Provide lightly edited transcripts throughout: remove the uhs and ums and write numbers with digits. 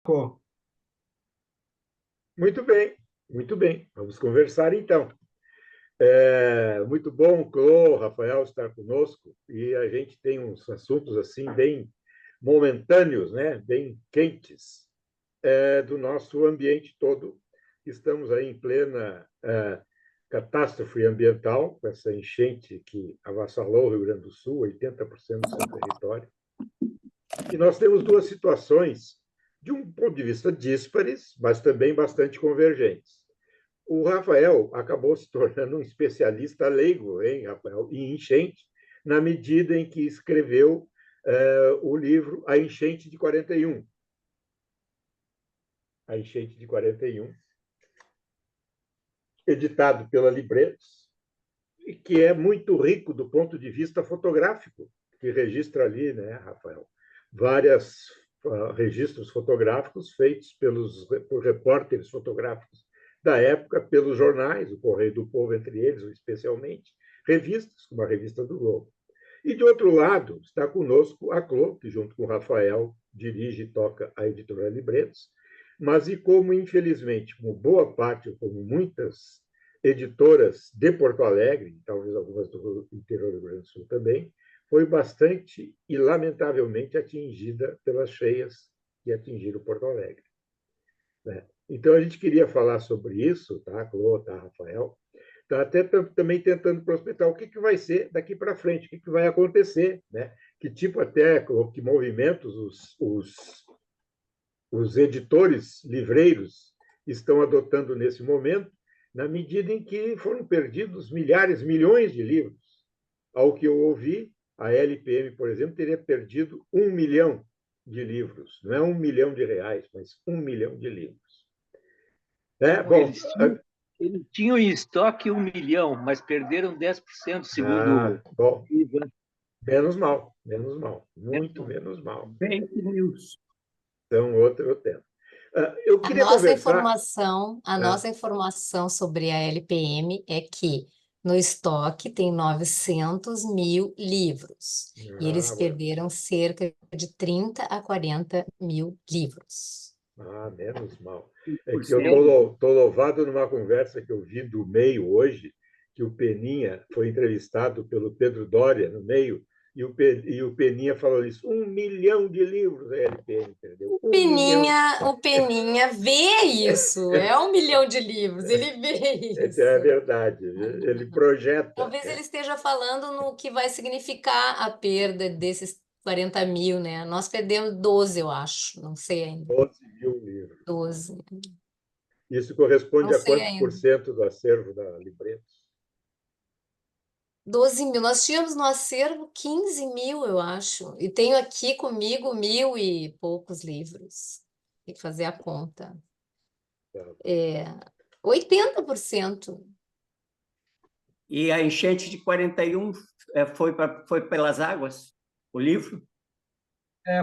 Co- Muito bem, muito bem. Vamos conversar então. Muito bom, Clô, Rafael, estar conosco. E a gente tem uns assuntos assim bem momentâneos, né? Bem quentes, do nosso ambiente todo. Estamos aí em plena catástrofe ambiental, com essa enchente que avassalou o Rio Grande do Sul, 80% do seu território. E nós temos duas situações, de um ponto de vista díspares, mas também bastante convergentes. O Rafael acabou se tornando um especialista leigo, hein, Rafael, em enchente, na medida em que escreveu o livro A Enchente de 41. A Enchente de 41, editado pela Libretos, e que é muito rico do ponto de vista fotográfico, que registra ali, né, Rafael, vários registros fotográficos feitos por repórteres fotográficos da época, pelos jornais, o Correio do Povo entre eles, especialmente, revistas, como a Revista do Globo. E, de outro lado, está conosco a Clô, que, junto com o Rafael, dirige e toca a editora Libretos, mas e como, infelizmente, como boa parte, como muitas editoras de Porto Alegre, talvez algumas do interior do Rio Grande do Sul também, foi bastante e lamentavelmente atingida pelas cheias que atingiram Porto Alegre. Né? Então, a gente queria falar sobre isso, tá, Clô, tá, Rafael? Está até também tentando prospectar o que, que vai ser daqui para frente, o que, que vai acontecer, né? Que tipo até, que movimentos os editores livreiros estão adotando nesse momento, na medida em que foram perdidos milhares, milhões de livros. Ao que eu ouvi, a LPM, por exemplo, teria perdido 1 milhão de livros. Não é 1 milhão de reais, mas 1 milhão de livros. Não, Bom, eles tinham em estoque 1 milhão, mas perderam 10%, segundo bom, o Ivan. menos mal, muito menos mal. Fake news. Então, outro tema. Eu A queria nossa conversar. informação, a nossa informação sobre a LPM é que no estoque tem 900 mil livros e eles Bueno. perderam cerca de 30 a 40 mil livros. Menos mal. É que eu 5%. estou louvado numa conversa que eu vi do Meio hoje, que o Peninha foi entrevistado pelo Pedro Doria no Meio, e o Peninha falou isso: 1 milhão de livros a LPM, entendeu? 1 milhão. O Peninha vê isso, é 1 milhão de livros, ele vê É isso. verdade, ele projeta. Talvez ele esteja falando no que vai significar a perda desses 40 mil, né? Nós perdemos 12, eu acho, não sei ainda. 12 mil livros. 12, Isso não corresponde a sei quantos por ainda. cento do acervo da Libretos? 12 mil. Nós tínhamos no acervo 15 mil, eu acho. E tenho aqui comigo 1.000 e poucos livros. Tem que fazer a conta. Tá. 80%. E a enchente de 41 foi pelas águas, o livro?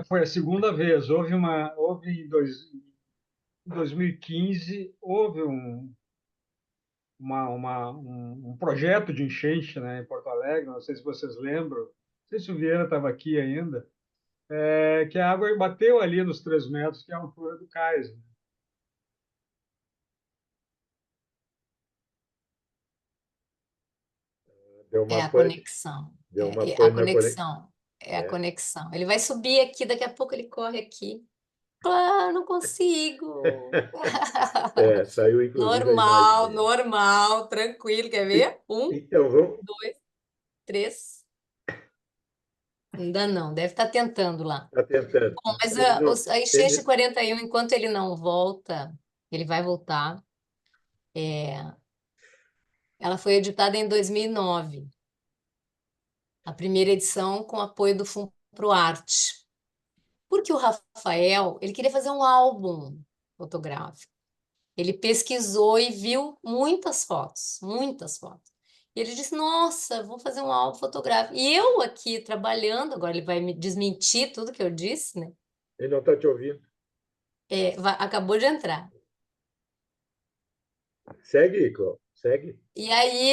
Foi a segunda vez. Houve em 2015, houve um projeto de enchente, né, em Porto Alegre, não sei se vocês lembram, não sei se o Vieira estava aqui ainda, que a água bateu ali nos 3 metros, que é a altura do cais. Né? Deu É uma a pane, conexão. deu uma A pane na conexão. conexão. É a É. conexão. Ele vai subir aqui, daqui a pouco ele corre aqui. Claro, não consigo. Saiu inclusive a imagem Normal, dele. normal, tranquilo. Quer ver? Então, vamos. 2, 3. Ainda não, deve estar tentando lá. Está tentando. Bom, mas Ele não, a enchente de ele, 41, enquanto ele não volta, ele vai voltar. Ela foi editada em 2009. A primeira edição com apoio do Funproarte. Porque o Rafael, ele queria fazer um álbum fotográfico. Ele pesquisou e viu muitas fotos, muitas fotos. E ele disse: Nossa, vou fazer um álbum fotográfico. E eu aqui trabalhando, agora ele vai me desmentir tudo que eu disse, né? ele não está te ouvindo. Acabou de entrar. Segue, Cláudio, segue. E aí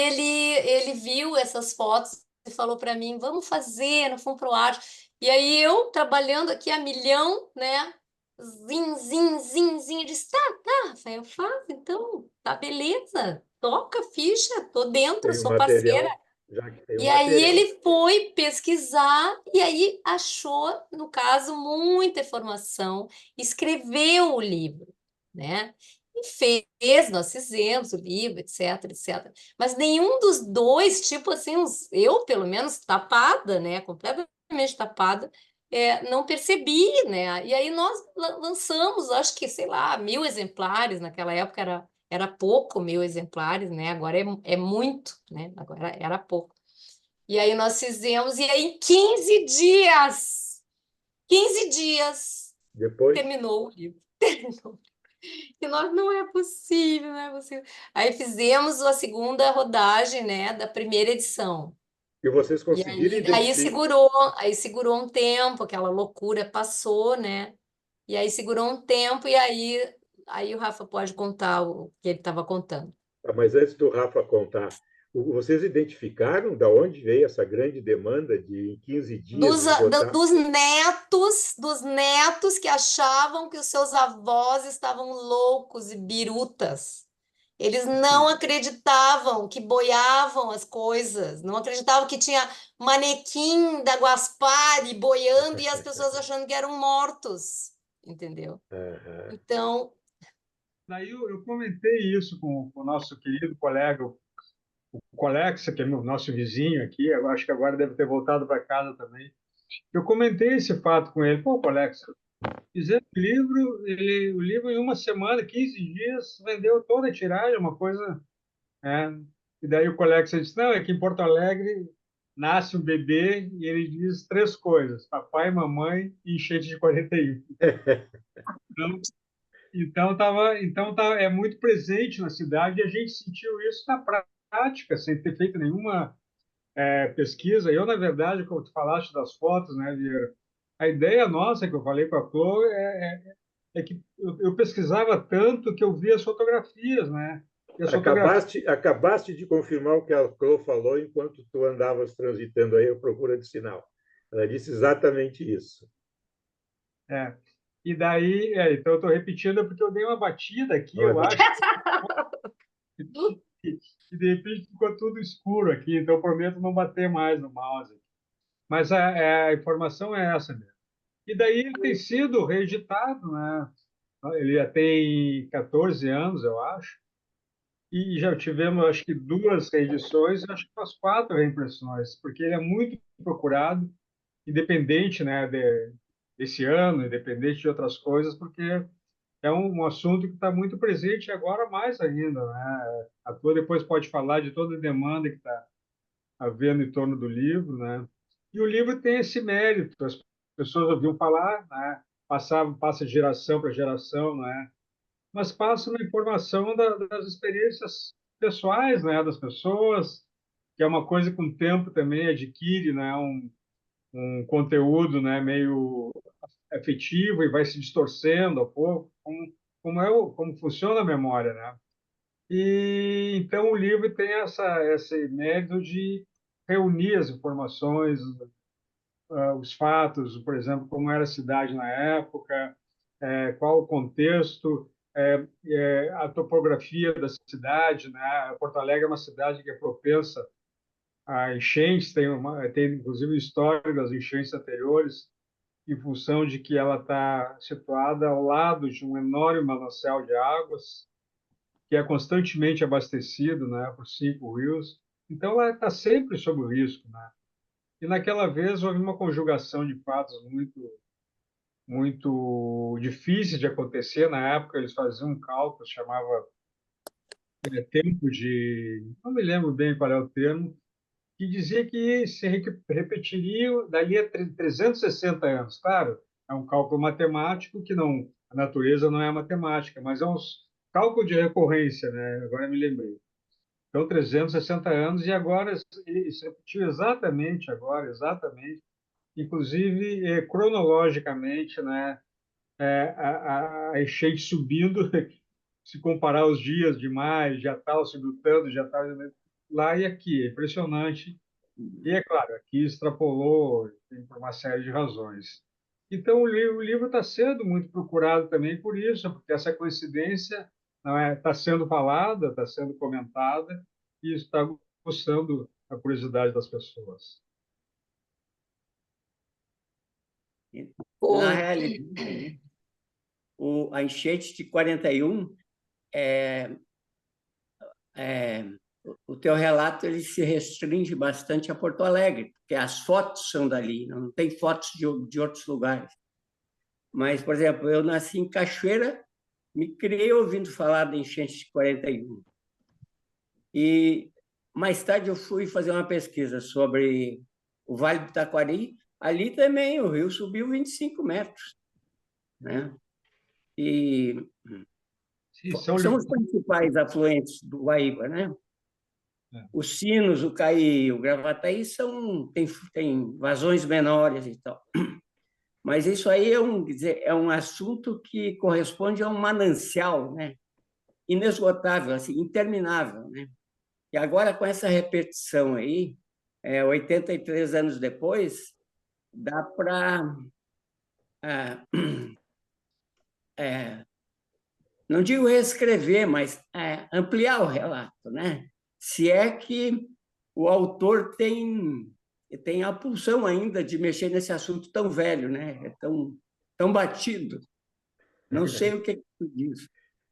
ele viu essas fotos e falou para mim: Vamos fazer no Funproarte. E aí eu trabalhando aqui a milhão, né? Zin. Eu disse, tá, Rafael, faz, então, tá, beleza. Toca a ficha, tô dentro, Tem o sou parceira. material, já que tem o E aí material. ele foi pesquisar e aí achou, no caso, muita informação, escreveu o livro, né? E fez, nós fizemos o livro, etc. Mas nenhum dos dois, tipo assim, eu, pelo menos, tapada, né? Completamente tapada, não percebi, né? E aí nós lançamos, acho que, sei lá, 1.000 exemplares, naquela época era pouco, 1.000 exemplares, né? Agora é muito, né? Agora era pouco. E aí nós fizemos, e aí em 15 dias, Depois, terminou o livro. Terminou. E nós, não é possível. Aí fizemos a segunda rodagem, né, da primeira edição. e vocês E conseguiram aí identificar. segurou um tempo, aquela loucura passou, né? E aí segurou um tempo, e aí o Rafa pode contar o que ele estava contando. Mas antes do Rafa contar, vocês identificaram de onde veio essa grande demanda de, em 15 dias, Dos, esgotar? dos netos que achavam que os seus avós estavam loucos e birutas. Eles não acreditavam que boiavam as coisas, não acreditavam que tinha manequim da Guaspari boiando e as pessoas achando que eram mortos, entendeu? Aham. Então, Daí eu comentei isso com o nosso querido colega, o Colexa, que é meu nosso vizinho aqui, eu acho que agora deve ter voltado para casa também. Eu comentei esse fato com ele. Pô, Colexa, fizemos o livro em uma semana, 15 dias, vendeu toda a tiragem, uma coisa, né? E daí o Colexa disse, não, é que em Porto Alegre nasce um bebê e ele diz três coisas, papai, mamãe e enchente de 41. Então, é muito presente na cidade e a gente sentiu isso na prática, sem ter feito nenhuma pesquisa. Eu, na verdade, como tu falaste das fotos, né, Vieira? A ideia nossa, que eu falei com a Chloe, é que eu pesquisava tanto que eu via as fotografias, né? E as fotografias. Acabaste de confirmar o que a Clô falou enquanto tu andavas transitando aí à procura de sinal. Ela disse exatamente isso. É. E daí, então eu estou repetindo porque eu dei uma batida aqui, eu Olha, acho, e de repente ficou tudo escuro aqui, então eu prometo não bater mais no mouse. Mas a informação é essa mesmo. E daí ele tem sido reeditado, né? Ele já tem 14 anos, eu acho, e já tivemos, acho que, duas reedições, acho que umas quatro reimpressões, porque ele é muito procurado, independente, né, desse ano, independente de outras coisas, porque é um assunto que está muito presente agora mais ainda, né? A tua depois pode falar de toda a demanda que está havendo em torno do livro, né? E o livro tem esse mérito, as pessoas ouviam falar, né? Passa de geração para geração, né? Mas passa uma informação das experiências pessoais, né? Das pessoas, que é uma coisa que com o tempo também adquire, né? Um conteúdo, né? Meio afetivo e vai se distorcendo a pouco, como funciona a memória, né? E então o livro tem esse mérito de reunir as informações, os fatos, por exemplo, como era a cidade na época, qual o contexto, a topografia da cidade, né? Porto Alegre é uma cidade que é propensa a enchentes, tem inclusive o histórico das enchentes anteriores, em função de que ela está situada ao lado de um enorme manancial de águas, que é constantemente abastecido, né, por 5 rios. Então, ela está sempre sob o risco, né? E naquela vez houve uma conjugação de fatos muito difíceis de acontecer. Na época, eles faziam um cálculo, chamava tempo de... Não me lembro bem qual é o termo, que dizia que se repetiria dali a 360 anos. Claro, é um cálculo matemático que não... A natureza não é matemática, mas é um cálculo de recorrência, né? Agora me lembrei. Então, 360 anos, e agora ele se repetiu exatamente agora, exatamente, inclusive cronologicamente, né? A enchente subindo, se comparar os dias de maio, já tal, subiu tanto, já tal, lá e aqui, é impressionante. E é claro, aqui extrapolou por uma série de razões. Então, o livro está sendo muito procurado também por isso, porque essa coincidência não é, está sendo falada, está sendo comentada, e isso está gostando a curiosidade das pessoas. Na Pô, realidade, a enchente de 41, é, é, o teu relato ele se restringe bastante a Porto Alegre, porque as fotos são dali, não tem fotos de outros lugares. Mas, por exemplo, eu nasci em Cachoeira, me criei ouvindo falar da enchente de 41. E mais tarde eu fui fazer uma pesquisa sobre o Vale do Taquari. Ali também o rio subiu 25 metros, né? E Sim, São são os Leopoldo. principais afluentes do Guaíba, né? É. Os Sinos, o Caí, o Gravataí tem vazões menores e tal. Mas isso aí quer dizer, é um assunto que corresponde a um manancial, né? Inesgotável, assim, interminável, né? E agora, com essa repetição aí, 83 anos depois, dá para, não digo reescrever, mas ampliar o relato, né? Se é que o autor tem a pulsão ainda de mexer nesse assunto tão velho, né? É tão batido. Não sei o que tu diz.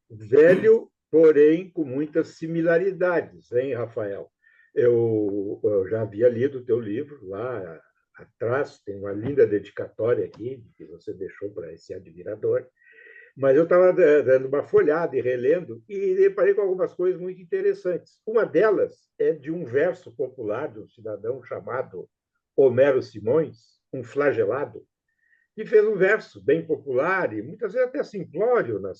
Velho, porém com muitas similaridades, hein, Rafael? Eu já havia lido o teu livro lá atrás, tem uma linda dedicatória aqui que você deixou para esse admirador, mas eu estava dando uma folhada e relendo e deparei com algumas coisas muito interessantes. Uma delas é de um verso popular de um cidadão chamado Homero Simões, um flagelado, que fez um verso bem popular e muitas vezes até simplório na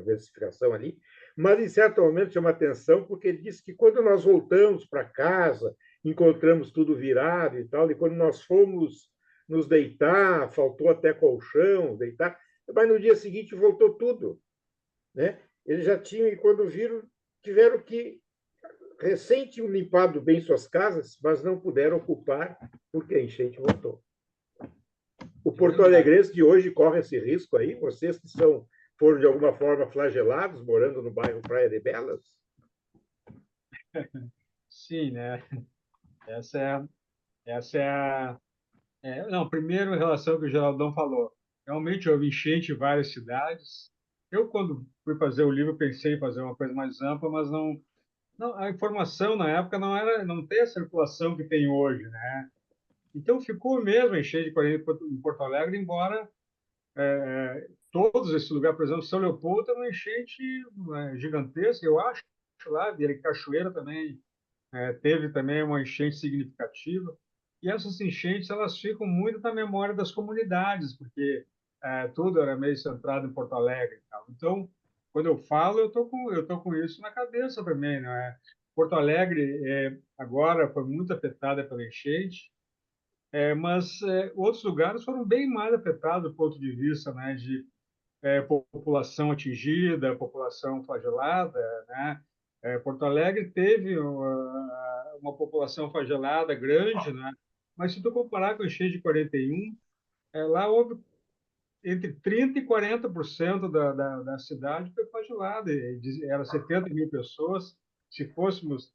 versificação ali, mas em certo momento chama atenção porque ele diz que quando nós voltamos para casa, encontramos tudo virado e tal, e quando nós fomos nos deitar, faltou até colchão, deitar, mas no dia seguinte voltou tudo, né? Eles já tinham, e quando viram, tiveram que recém tinham limpado bem suas casas, mas não puderam ocupar porque a enchente voltou. O Porto Alegrense de hoje corre esse risco aí? Vocês que foram de alguma forma flagelados, morando no bairro Praia de Belas? Sim, né? Essa essa é a. Não, primeiro, em relação ao que o Geraldão falou, realmente houve enchente em várias cidades. Eu, quando fui fazer o livro, pensei em fazer uma coisa mais ampla, mas não, a informação na época não tem a circulação que tem hoje, né? Então ficou mesmo a enchente de 40 em Porto Alegre, embora todos esses lugares, por exemplo, São Leopoldo tem uma enchente gigantesca, eu acho, lá, de Cachoeira também teve também uma enchente significativa. E essas enchentes elas ficam muito na memória das comunidades, porque tudo era meio centrado em Porto Alegre e tal. Então, quando eu falo, eu tô com isso na cabeça também, não é? Porto Alegre agora foi muito afetada pela enchente, mas outros lugares foram bem mais afetados do ponto de vista, né, de população atingida, população flagelada, né? Porto Alegre teve uma população flagelada grande, né? Mas se tu comparar com o enchente de 41, lá houve entre 30% e 40% da cidade foi flagelada. Era 70 mil pessoas. Se fôssemos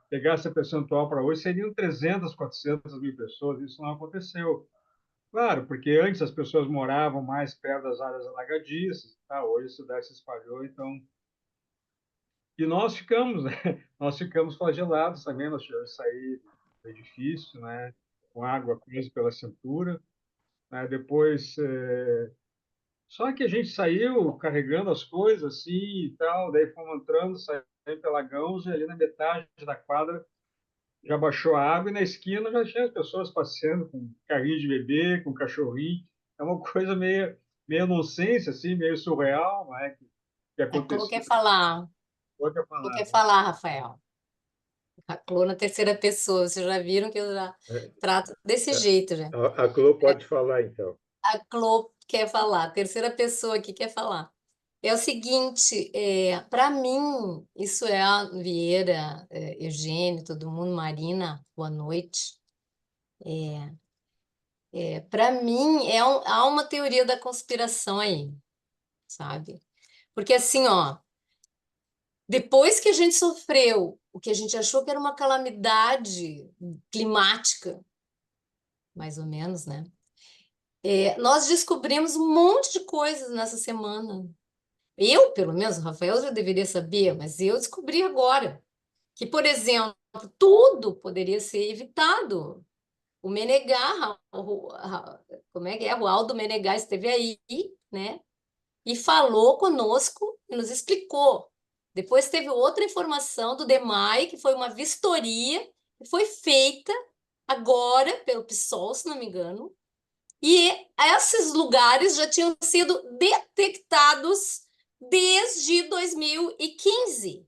pegar essa percentual para hoje, seriam 300, 400 mil pessoas. Isso não aconteceu. Claro, porque antes as pessoas moravam mais perto das áreas alagadiças, tá? Hoje a cidade se espalhou, então. E nós ficamos, né? Nós ficamos flagelados também, nós tivemos que sair do edifício, né? Com água quase pela cintura, né? Depois, só que a gente saiu carregando as coisas assim e tal, daí fomos entrando, saindo pela Gãos, e ali na metade da quadra já baixou a água e na esquina já tinha as pessoas passeando com carrinho de bebê, com cachorrinho. É uma coisa meio nonsense, assim, meio surreal, né? Que a Clô aconteceu. quer falar. Outra Clô quer palavra. falar, Rafael. A Clô na terceira pessoa. Vocês já viram que eu já trato desse jeito, já. A Clô pode falar, então. A Clô quer falar. A terceira pessoa aqui quer falar. É o seguinte, para mim, isso é a Vieira, Eugênio, todo mundo, Marina, boa noite. Para mim, há uma teoria da conspiração aí, sabe? Porque assim, ó, depois que a gente sofreu o que a gente achou que era uma calamidade climática, mais ou menos, né? Nós descobrimos um monte de coisas nessa semana. Eu, pelo menos, o Rafael já deveria saber, mas eu descobri agora que, por exemplo, tudo poderia ser evitado. O Menegar, como é que é? O Aldo Menegar esteve aí, né? E falou conosco e nos explicou. Depois teve outra informação do DEMAI, que foi uma vistoria que foi feita agora pelo PSOL, se não me engano, e esses lugares já tinham sido detectados desde 2015,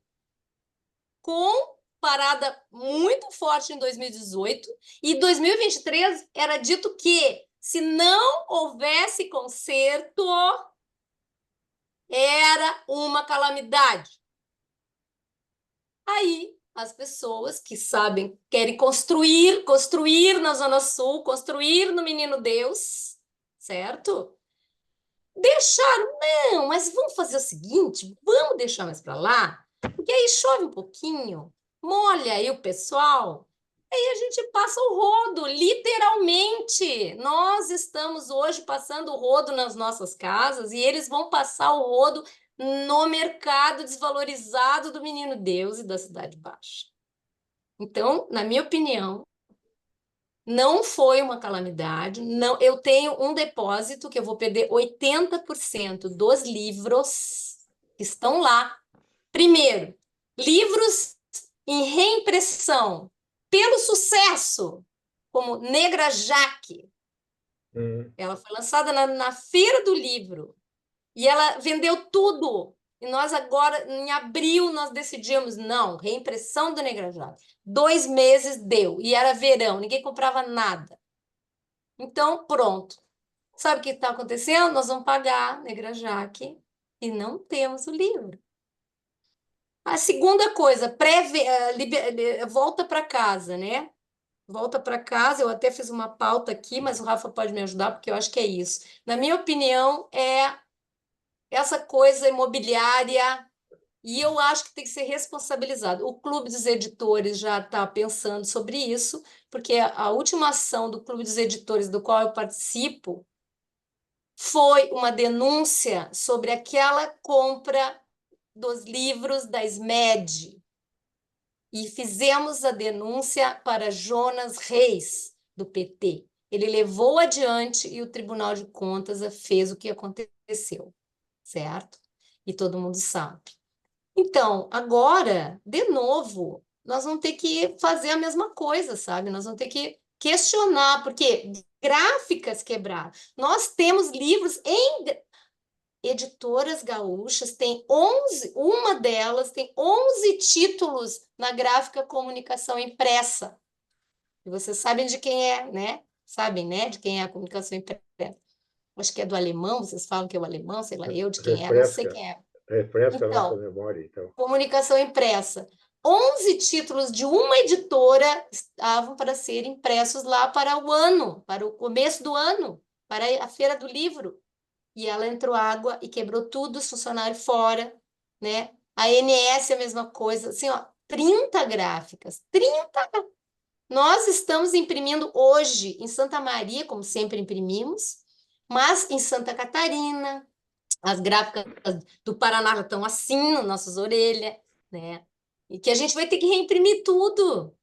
com parada muito forte em 2018, e 2023 era dito que, se não houvesse conserto, era uma calamidade. Aí, as pessoas que sabem, querem construir na Zona Sul, construir no Menino Deus, certo? Deixaram, não, mas vamos fazer o seguinte, vamos deixar mais para lá, porque aí chove um pouquinho, molha aí o pessoal, aí a gente passa o rodo, literalmente. Nós estamos hoje passando o rodo nas nossas casas e eles vão passar o rodo no mercado desvalorizado do Menino Deus e da Cidade Baixa. Então, na minha opinião, não foi uma calamidade. Não, eu tenho um depósito que eu vou perder 80% dos livros que estão lá. Primeiro, livros em reimpressão pelo sucesso, como Negra Jaque. Ela foi lançada na Feira do Livro e ela vendeu tudo. E nós agora, em abril, nós decidimos, não, reimpressão do Negra Jaque. 2 meses deu, e era verão, ninguém comprava nada. Então, pronto. Sabe o que está acontecendo? Nós vamos pagar Negra Jaque e não temos o livro. A segunda coisa, volta para casa, né? Volta para casa, eu até fiz uma pauta aqui, mas o Rafa pode me ajudar, porque eu acho que é isso. Na minha opinião, é essa coisa imobiliária, e eu acho que tem que ser responsabilizado. O Clube dos Editores já está pensando sobre isso, porque a última ação do Clube dos Editores, do qual eu participo, foi uma denúncia sobre aquela compra dos livros da SMED. E fizemos a denúncia para Jonas Reis, do PT. Ele levou adiante e o Tribunal de Contas fez o que aconteceu, certo? E todo mundo sabe. Então, agora, de novo, nós vamos ter que fazer a mesma coisa, sabe? Nós vamos ter que questionar, porque gráficas quebraram. Nós temos livros em editoras gaúchas, tem 11, uma delas tem 11 títulos na Gráfica Comunicação Impressa. E vocês sabem de quem é, né? Sabem, né? De quem é a comunicação impressa. Acho que é do alemão, vocês falam que é o alemão, sei lá eu de quem é, não sei quem é. Refresca a nossa Então, memória, então. comunicação impressa. 11 títulos de uma editora estavam para ser impressos lá para o ano, para o começo do ano, para a Feira do Livro. E ela entrou água e quebrou tudo, os funcionários fora, né? A ANS a mesma coisa, assim, ó, 30 gráficas, 30. Nós estamos imprimindo hoje em Santa Maria, como sempre imprimimos, mas em Santa Catarina, as gráficas do Paraná já estão assim, nas nossas orelhas, né? E que a gente vai ter que reimprimir tudo,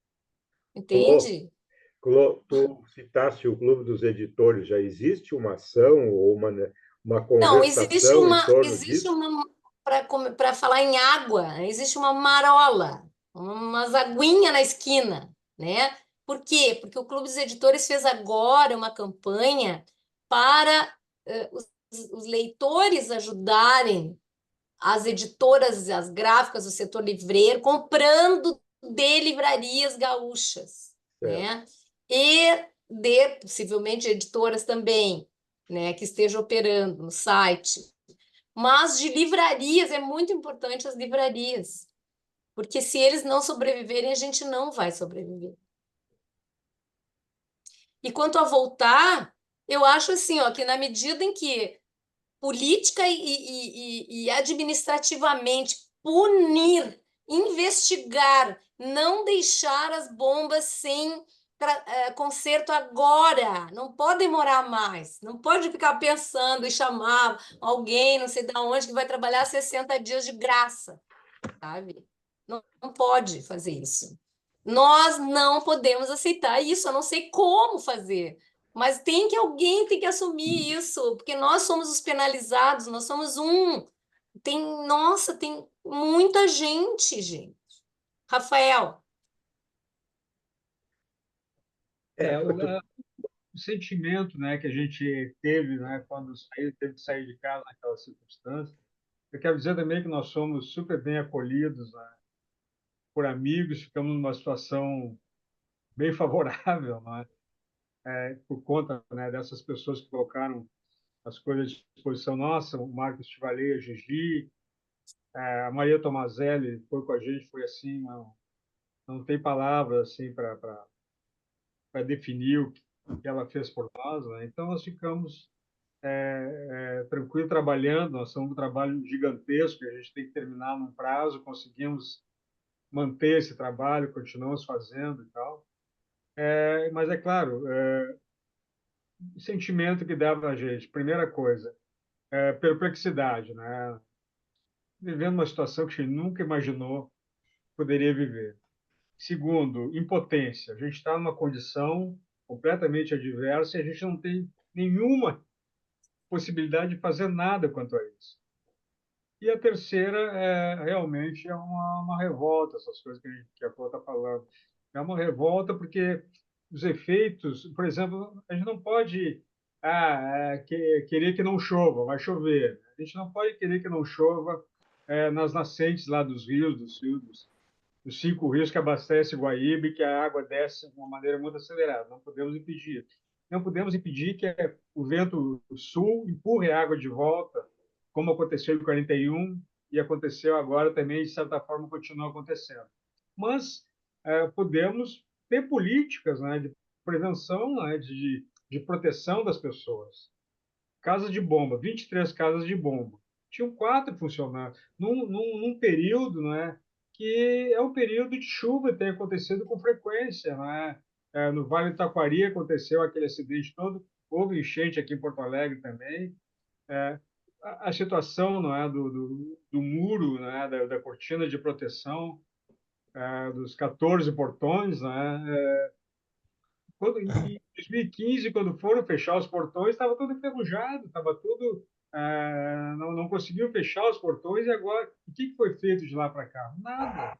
entende? Tu citaste o Clube dos Editores, já existe uma ação ou uma Não, conversação em torno existe disso? uma, para falar em água, existe uma marola, umas aguinhas na esquina, né? Por quê? Porque o Clube dos Editores fez agora uma campanha para os leitores ajudarem as editoras, as gráficas, o setor livreiro, comprando de livrarias gaúchas, Certo. né? E de, possivelmente, editoras também, né, que estejam operando no site. Mas de livrarias, é muito importante as livrarias, porque se eles não sobreviverem, a gente não vai sobreviver. E quanto a voltar, eu acho assim, ó, que na medida em que política e administrativamente punir, investigar, não deixar as bombas sem conserto agora, não pode demorar mais, não pode ficar pensando e chamar alguém, não sei de onde, que vai trabalhar 60 dias de graça, sabe? Não pode fazer isso. Nós não podemos aceitar isso, eu não sei como fazer, mas alguém tem que assumir isso, porque nós somos os penalizados, nós somos um. Nossa, tem muita gente. Rafael, O sentimento, né, que a gente teve, né, quando teve que sair de casa naquela circunstância. Eu quero dizer também que nós somos super bem acolhidos, né, por amigos, ficamos numa situação bem favorável, né, por conta, né, dessas pessoas que colocaram as coisas à disposição nossa, o Marcos Tivaleia, a Gigi, a Maria Tomazelli foi com a gente, foi assim, não tem palavras assim para definir o que ela fez por nós, né? Então nós ficamos tranquilo trabalhando, nós somos um trabalho gigantesco, a gente tem que terminar num prazo, conseguimos manter esse trabalho, continuamos fazendo e tal. Mas é claro, o sentimento que dava a gente, primeira coisa, perplexidade, né? Vivendo uma situação que a gente nunca imaginou poderia viver. Segundo, impotência. A gente está numa condição completamente adversa e a gente não tem nenhuma possibilidade de fazer nada quanto a isso. E a terceira realmente é uma revolta, essas coisas que a Paula está falando. É uma revolta porque os efeitos, por exemplo, a gente não pode querer que não chova, vai chover. A gente não pode querer que não chova nas nascentes lá dos rios, dos 5 rios que abastecem Guaíba e que a água desce de uma maneira muito acelerada. Não podemos impedir. Não podemos impedir que o vento sul empurre a água de volta, como aconteceu em 41 e aconteceu agora também, de certa forma, continua acontecendo. Mas podemos ter políticas, né, de prevenção, né, de proteção das pessoas. Casas de bomba, 23 casas de bomba. Tinham 4 funcionando num período, né, que é um período de chuva, tem acontecido com frequência. Né? No Vale do Taquari aconteceu aquele acidente todo, houve enchente aqui em Porto Alegre também. A situação, não é, do muro, né, da cortina de proteção, dos 14 portões, né, em 2015, quando foram fechar os portões, estava tudo enferrujado, estava tudo. Não conseguiu fechar os portões, e agora, o que foi feito de lá para cá? Nada.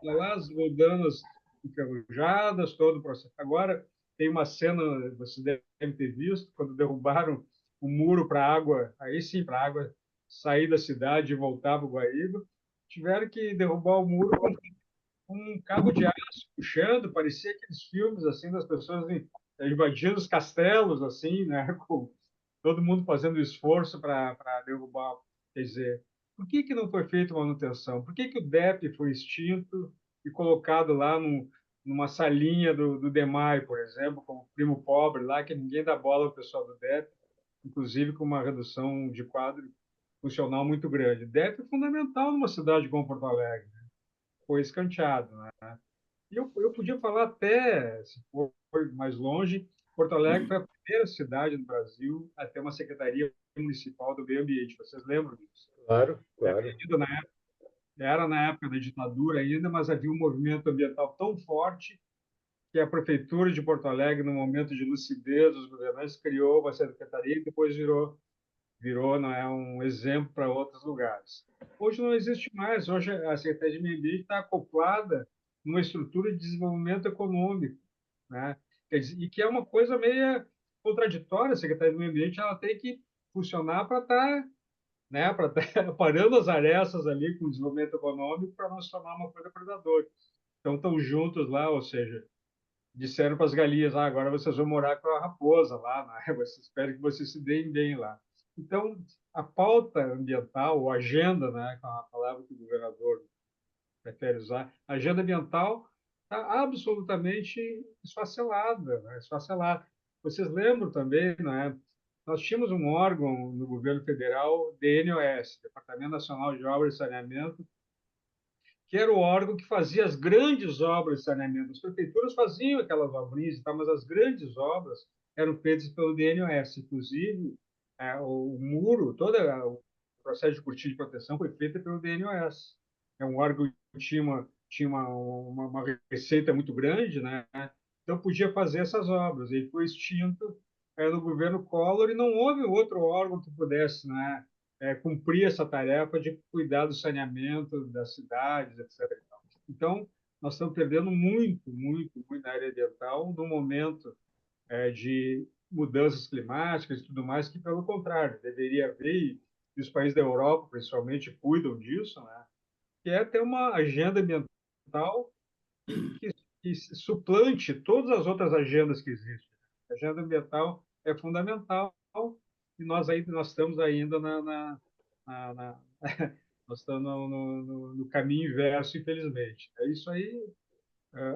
Lá as rodanas enferrujadas, todo o processo. Agora, tem uma cena, você deve ter visto, quando derrubaram o muro para a água, aí sim, para a água sair da cidade e voltar para o Guaíba, tiveram que derrubar o muro com um cabo de aço puxando, parecia aqueles filmes assim das pessoas invadindo os castelos assim, né, com todo mundo fazendo esforço para derrubar. Quer dizer, por que não foi feita manutenção? Por que o DEP foi extinto e colocado lá numa salinha do DEMAI, por exemplo, como primo pobre lá, que ninguém dá bola ao pessoal do DEP, inclusive com uma redução de quadro funcional muito grande. DEP é fundamental numa cidade como Porto Alegre, foi escanteado, né? E eu podia falar até, se for mais longe, Porto Alegre foi a primeira cidade no Brasil a ter uma Secretaria Municipal do Meio Ambiente. Vocês lembram disso? Claro, claro. Era na época da ditadura ainda, mas havia um movimento ambiental tão forte que a Prefeitura de Porto Alegre, no momento de lucidez dos governantes, criou uma secretaria e depois virou, não é, um exemplo para outros lugares. Hoje não existe mais. Hoje a Secretaria de Meio Ambiente está acoplada numa estrutura de desenvolvimento econômico, né? E que é uma coisa meio contraditória. A Secretaria de Meio Ambiente ela tem que funcionar para estar, né, para estar parando as arestas ali com o desenvolvimento econômico para não se tornar uma coisa predadora. Então estão juntos lá, ou seja, disseram para as galinhas, agora vocês vão morar com a raposa lá, né? Espero que vocês se deem bem lá. Então, a pauta ambiental, ou agenda, né, com a palavra que o governador prefere usar, a agenda ambiental está absolutamente esfacelada, né? Esfacelada. Vocês lembram também, né? Nós tínhamos um órgão no governo federal, DNOS, Departamento Nacional de Obras e Saneamento, que era o órgão que fazia as grandes obras de saneamento. As prefeituras faziam aquelas obrinhas, tá? Mas as grandes obras eram feitas pelo DNOS. Inclusive, o muro, todo o processo de cortina de proteção foi feito pelo DNOS. É um órgão que tinha uma receita muito grande, né? Então podia fazer essas obras. Ele foi extinto no governo Collor e não houve outro órgão que pudesse, né, cumprir essa tarefa de cuidar do saneamento das cidades, etc. Então, nós estamos perdendo muito, muito, muito na área ambiental no momento de mudanças climáticas e tudo mais, que, pelo contrário, deveria haver, e os países da Europa, principalmente, cuidam disso, né? Que é ter uma agenda ambiental que suplante todas as outras agendas que existem. A agenda ambiental é fundamental e nós estamos ainda nós estamos no caminho inverso, infelizmente. Isso aí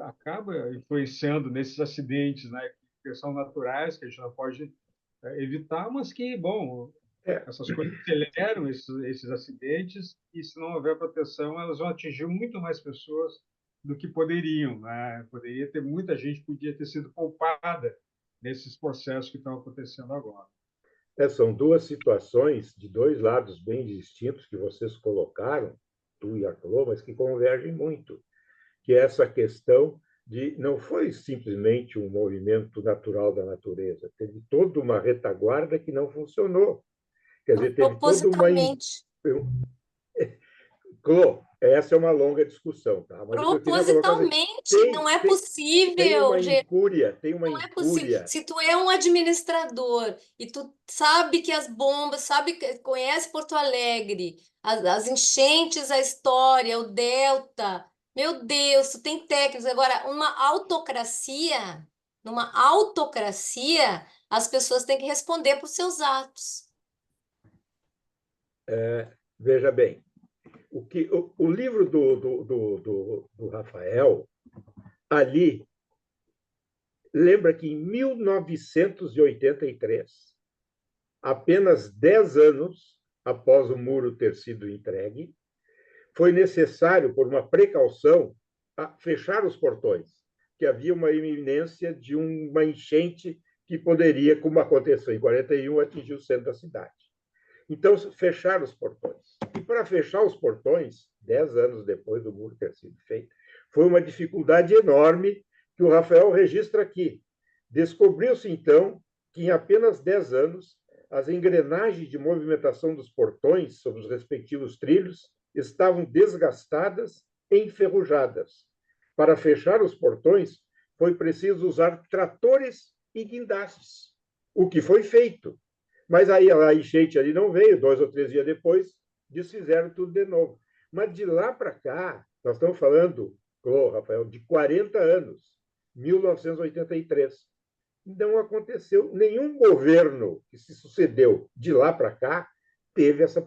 acaba influenciando nesses acidentes, né, que são naturais, que a gente não pode evitar, mas que, bom, É, essas coisas aceleram esses acidentes e, se não houver proteção, elas vão atingir muito mais pessoas do que poderiam, né? Poderia ter muita gente podia ter sido poupada nesses processos que estão acontecendo agora. são duas situações de dois lados bem distintos que vocês colocaram, tu e a Clô, mas que convergem muito, que é essa questão de não foi simplesmente um movimento natural da natureza, teve toda uma retaguarda que não funcionou. Quer dizer, teve toda uma... Propositalmente. Clô, essa é uma longa discussão, tá? Mas o que eu queria colocar assim, Propositalmente, não é possível, tem uma não é possível. incúria. Se tu é um administrador e tu sabe que as bombas, conhece Porto Alegre, as enchentes, a história, o delta, meu Deus, tu tem técnicos. Agora, numa autocracia, as pessoas têm que responder por seus atos. Veja bem, o livro do Rafael, ali, lembra que em 1983, apenas 10 anos após o muro ter sido entregue, foi necessário, por uma precaução, fechar os portões, que havia uma iminência de uma enchente que poderia, como aconteceu em 41, atingir o centro da cidade. Então, fecharam os portões. E para fechar os portões, 10 anos depois do muro ter sido feito, foi uma dificuldade enorme que o Rafael registra aqui. Descobriu-se, então, que em apenas 10 anos, as engrenagens de movimentação dos portões sobre os respectivos trilhos estavam desgastadas e enferrujadas. Para fechar os portões, foi preciso usar tratores e guindastes, o que foi feito. Mas aí a enchente ali não veio, 2 ou 3 dias depois, desfizeram tudo de novo. Mas de lá para cá, nós estamos falando, Rafael, de 40 anos, 1983. Não aconteceu, nenhum governo que se sucedeu de lá para cá teve essa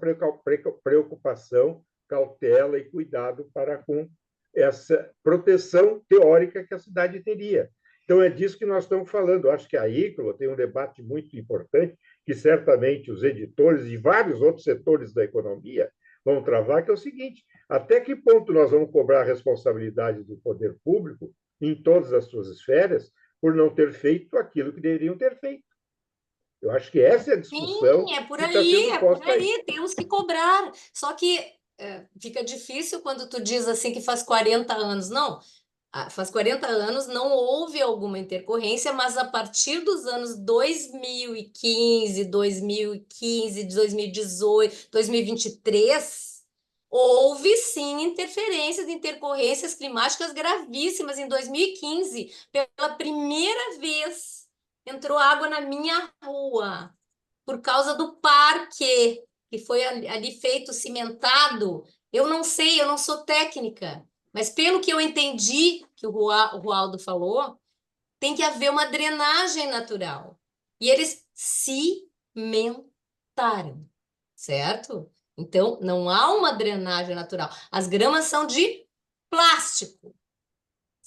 preocupação, cautela e cuidado para com essa proteção teórica que a cidade teria. Então, é disso que nós estamos falando. Eu acho que a ICLO tem um debate muito importante, que certamente os editores e vários outros setores da economia vão travar, que é o seguinte: até que ponto nós vamos cobrar a responsabilidade do poder público, em todas as suas esferas, por não ter feito aquilo que deveriam ter feito? Eu acho que essa é a discussão Sim, é por que está aí, sendo posta aí. temos que cobrar. Só que fica difícil quando tu diz assim que faz 40 anos. Não, faz 40 anos não houve alguma intercorrência, mas a partir dos anos 2015, 2018, 2023, houve sim intercorrências climáticas gravíssimas. Em 2015, pela primeira vez, entrou água na minha rua por causa do parque, que foi ali feito cimentado. Eu não sei, eu não sou técnica, mas pelo que eu entendi que o Rualdo falou, tem que haver uma drenagem natural. E eles cimentaram, certo? Então, não há uma drenagem natural. As gramas são de plástico,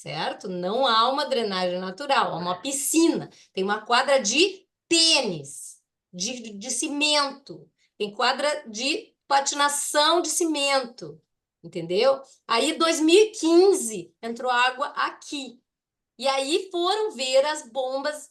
certo? Não há uma drenagem natural, há uma piscina, tem uma quadra de tênis, de cimento, tem quadra de patinação de cimento, entendeu? Aí, 2015, entrou água aqui. E aí foram ver as bombas,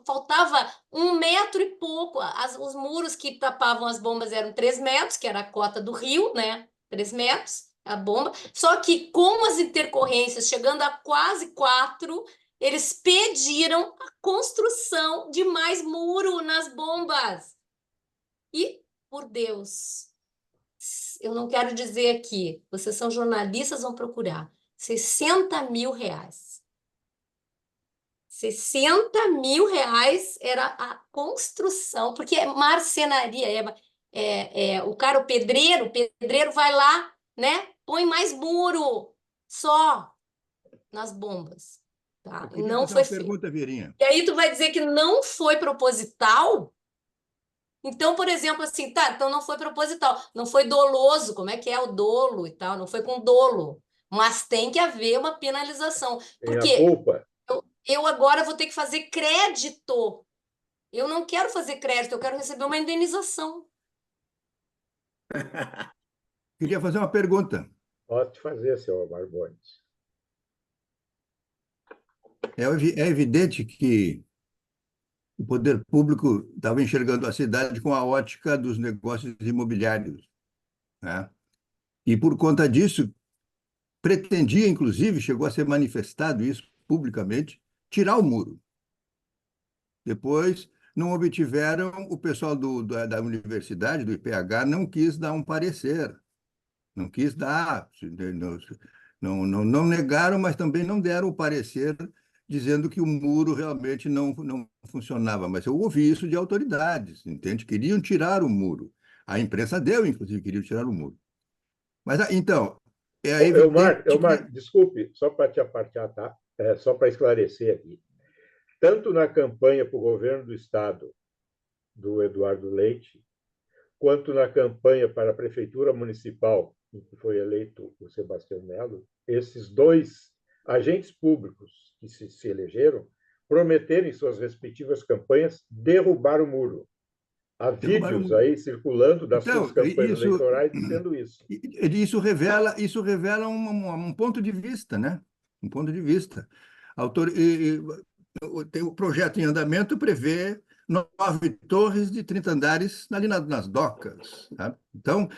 faltava 1 metro e pouco. Os muros que tapavam as bombas eram 3 metros, que era a cota do rio, né? 3 metros, a bomba. Só que com as intercorrências chegando a quase 4, eles pediram a construção de mais muro nas bombas. E, por Deus, eu não quero dizer aqui, vocês são jornalistas, vão procurar, R$ 60.000. R$ 60.000 era a construção, porque é marcenaria, o cara, o pedreiro vai lá, né? Põe mais muro, só nas bombas, tá? Eu queria Não fazer foi uma feito. pergunta, Vieirinha. E aí tu vai dizer que não foi proposital? Então, por exemplo, assim, tá, então não foi proposital, não foi doloso, como é que é o dolo e tal, não foi com dolo, mas tem que haver uma penalização, Tem a porque culpa. eu agora vou ter que fazer crédito. Eu não quero fazer crédito, eu quero receber uma indenização. Queria fazer uma pergunta. Pode fazer, senhor Marbones. É evidente que o poder público estava enxergando a cidade com a ótica dos negócios imobiliários, né? E, por conta disso, pretendia, inclusive, chegou a ser manifestado isso publicamente, tirar o muro. Depois, não obtiveram, o pessoal da universidade, do IPH, não quis dar um parecer, não quis dar, não negaram, mas também não deram o parecer dizendo que o muro realmente não funcionava. Mas eu ouvi isso de autoridades, entende? Queriam tirar o muro. A imprensa deu, inclusive, queriam tirar o muro. Mas, então, é evidente Elmar, desculpe, só para te apartar, tá? Só para esclarecer aqui. Tanto na campanha para o governo do Estado do Eduardo Leite, quanto na campanha para a Prefeitura Municipal, em que foi eleito o Sebastião Melo, esses dois agentes públicos que se elegeram prometeram em suas respectivas campanhas derrubar o muro. Há vídeos aí circulando das suas campanhas eleitorais dizendo isso. Isso revela um ponto de vista, né? Um ponto de vista. Tem o projeto em andamento prevê 9 torres de 30 andares ali nas docas, tá? Então,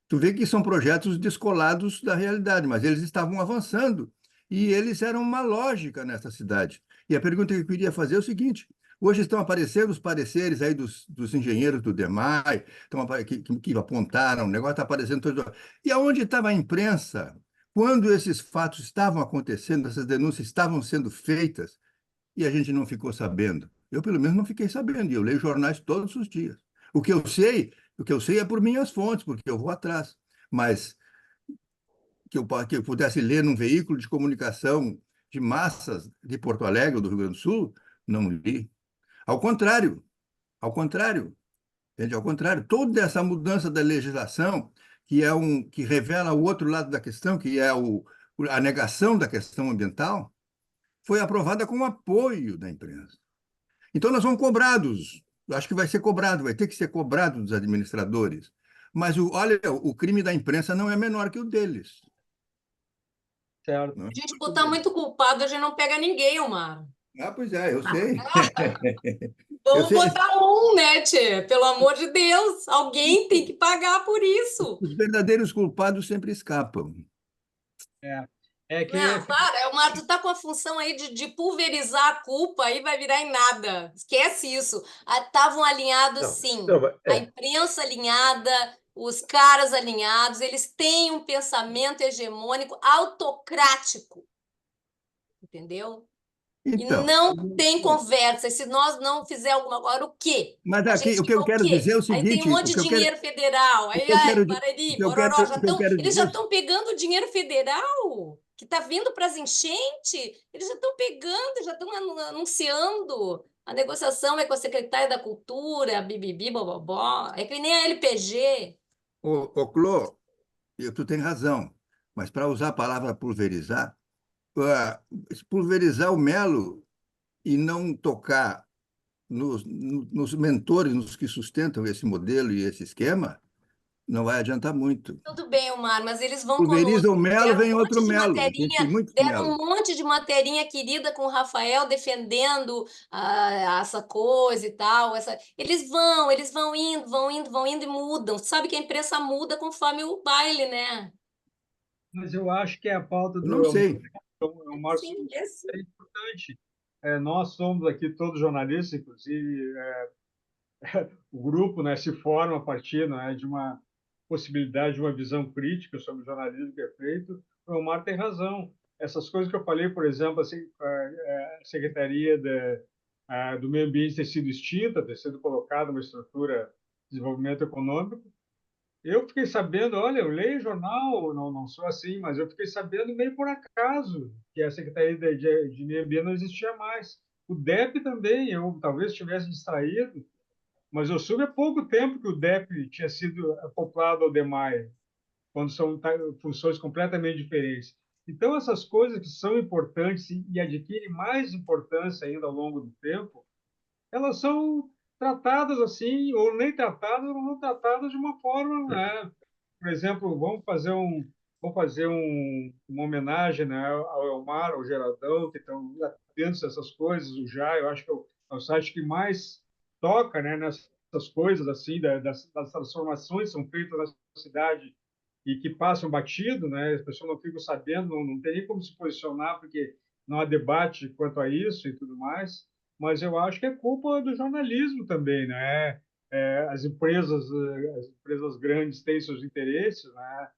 tu vê que são projetos descolados da realidade, mas eles estavam avançando e eles eram uma lógica nessa cidade. E a pergunta que eu queria fazer é o seguinte: hoje estão aparecendo os pareceres aí dos engenheiros do DEMAI, que apontaram, o negócio está aparecendo todo. E aonde estava a imprensa quando esses fatos estavam acontecendo, essas denúncias estavam sendo feitas, e a gente não ficou sabendo? Eu, pelo menos, não fiquei sabendo, e eu leio jornais todos os dias. O que eu sei é por minhas fontes, porque eu vou atrás. Mas que eu pudesse ler num veículo de comunicação de massas de Porto Alegre ou do Rio Grande do Sul, não li. Ao contrário, entende? Ao contrário, toda essa mudança da legislação, que revela o outro lado da questão, que é a negação da questão ambiental, foi aprovada com o apoio da imprensa. Então, nós vamos cobrados. Acho que vai ser cobrado, vai ter que ser cobrado dos administradores. Mas, olha, o crime da imprensa não é menor que o deles. Certo. Né? A gente botar muito culpado, a gente não pega ninguém, Omar. Pois é, eu sei. Vamos botar né, tchê? Pelo amor de Deus, alguém tem que pagar por isso. Os verdadeiros culpados sempre escapam. É que Não, para, Omar, tu tá com a função aí de pulverizar a culpa, aí vai virar em nada. Esquece isso. Estavam alinhados, sim. A imprensa alinhada, os caras alinhados, eles têm um pensamento hegemônico autocrático. Entendeu? Então, e não tem conversa. E se nós não fizer alguma coisa, o quê? mas A aqui gente o que eu quer o quero quê? dizer é o Aí tem seguinte, um monte de dinheiro federal. Aí, Barari, Bororó, eles já estão pegando o dinheiro federal que está vindo para as enchentes. Eles já estão pegando, já estão anunciando. A negociação é com a secretária da Cultura, bibibi, bobobó. É que nem a LPG. Clô, tu tem razão, mas para usar a palavra pulverizar, pulverizar o Melo e não tocar nos mentores, nos que sustentam esse modelo e esse esquema, não vai adiantar muito. Tudo bem, Omar, mas eles vão Pulveriza conosco. o Melo, Deram um vem outro monte de Melo. A gente tem materinha, muitos deram um Melo. monte de materinha querida com o Rafael defendendo essa coisa e tal. Eles vão indo, vão indo, vão indo e mudam. Sabe que a imprensa muda conforme o baile, né? Mas eu acho que a pauta Eu não sei. é uma Sim, esse. é importante. Nós somos aqui todos jornalistas, inclusive o grupo, né, se forma a partir, né, de uma possibilidade de uma visão crítica sobre o jornalismo que é feito. O Omar tem razão. Essas coisas que eu falei, por exemplo, assim, a Secretaria do Meio Ambiente ter sido extinta, ter sido colocada uma estrutura de desenvolvimento econômico, eu fiquei sabendo, olha, eu leio jornal, não sou assim, mas eu fiquei sabendo meio por acaso que a Secretaria de Meio Ambiente não existia mais. O DEP também, eu talvez tivesse distraído, mas eu soube há pouco tempo que o DEP tinha sido acoplado ao DEMAI, quando são funções completamente diferentes. Então, essas coisas que são importantes e adquirem mais importância ainda ao longo do tempo, elas são tratadas assim, ou nem tratadas, ou não tratadas de uma forma, né? Por exemplo, uma homenagem, né, ao Elmar, ao Geraldão, que estão atentos a essas coisas, o Jai, eu acho que é o site que mais toca, né, nessas coisas assim, das transformações que são feitas na cidade e que passam batido, né, as pessoas não ficam sabendo, não tem nem como se posicionar, porque não há debate quanto a isso e tudo mais, mas eu acho que é culpa do jornalismo também, né? As empresas grandes têm seus interesses, né?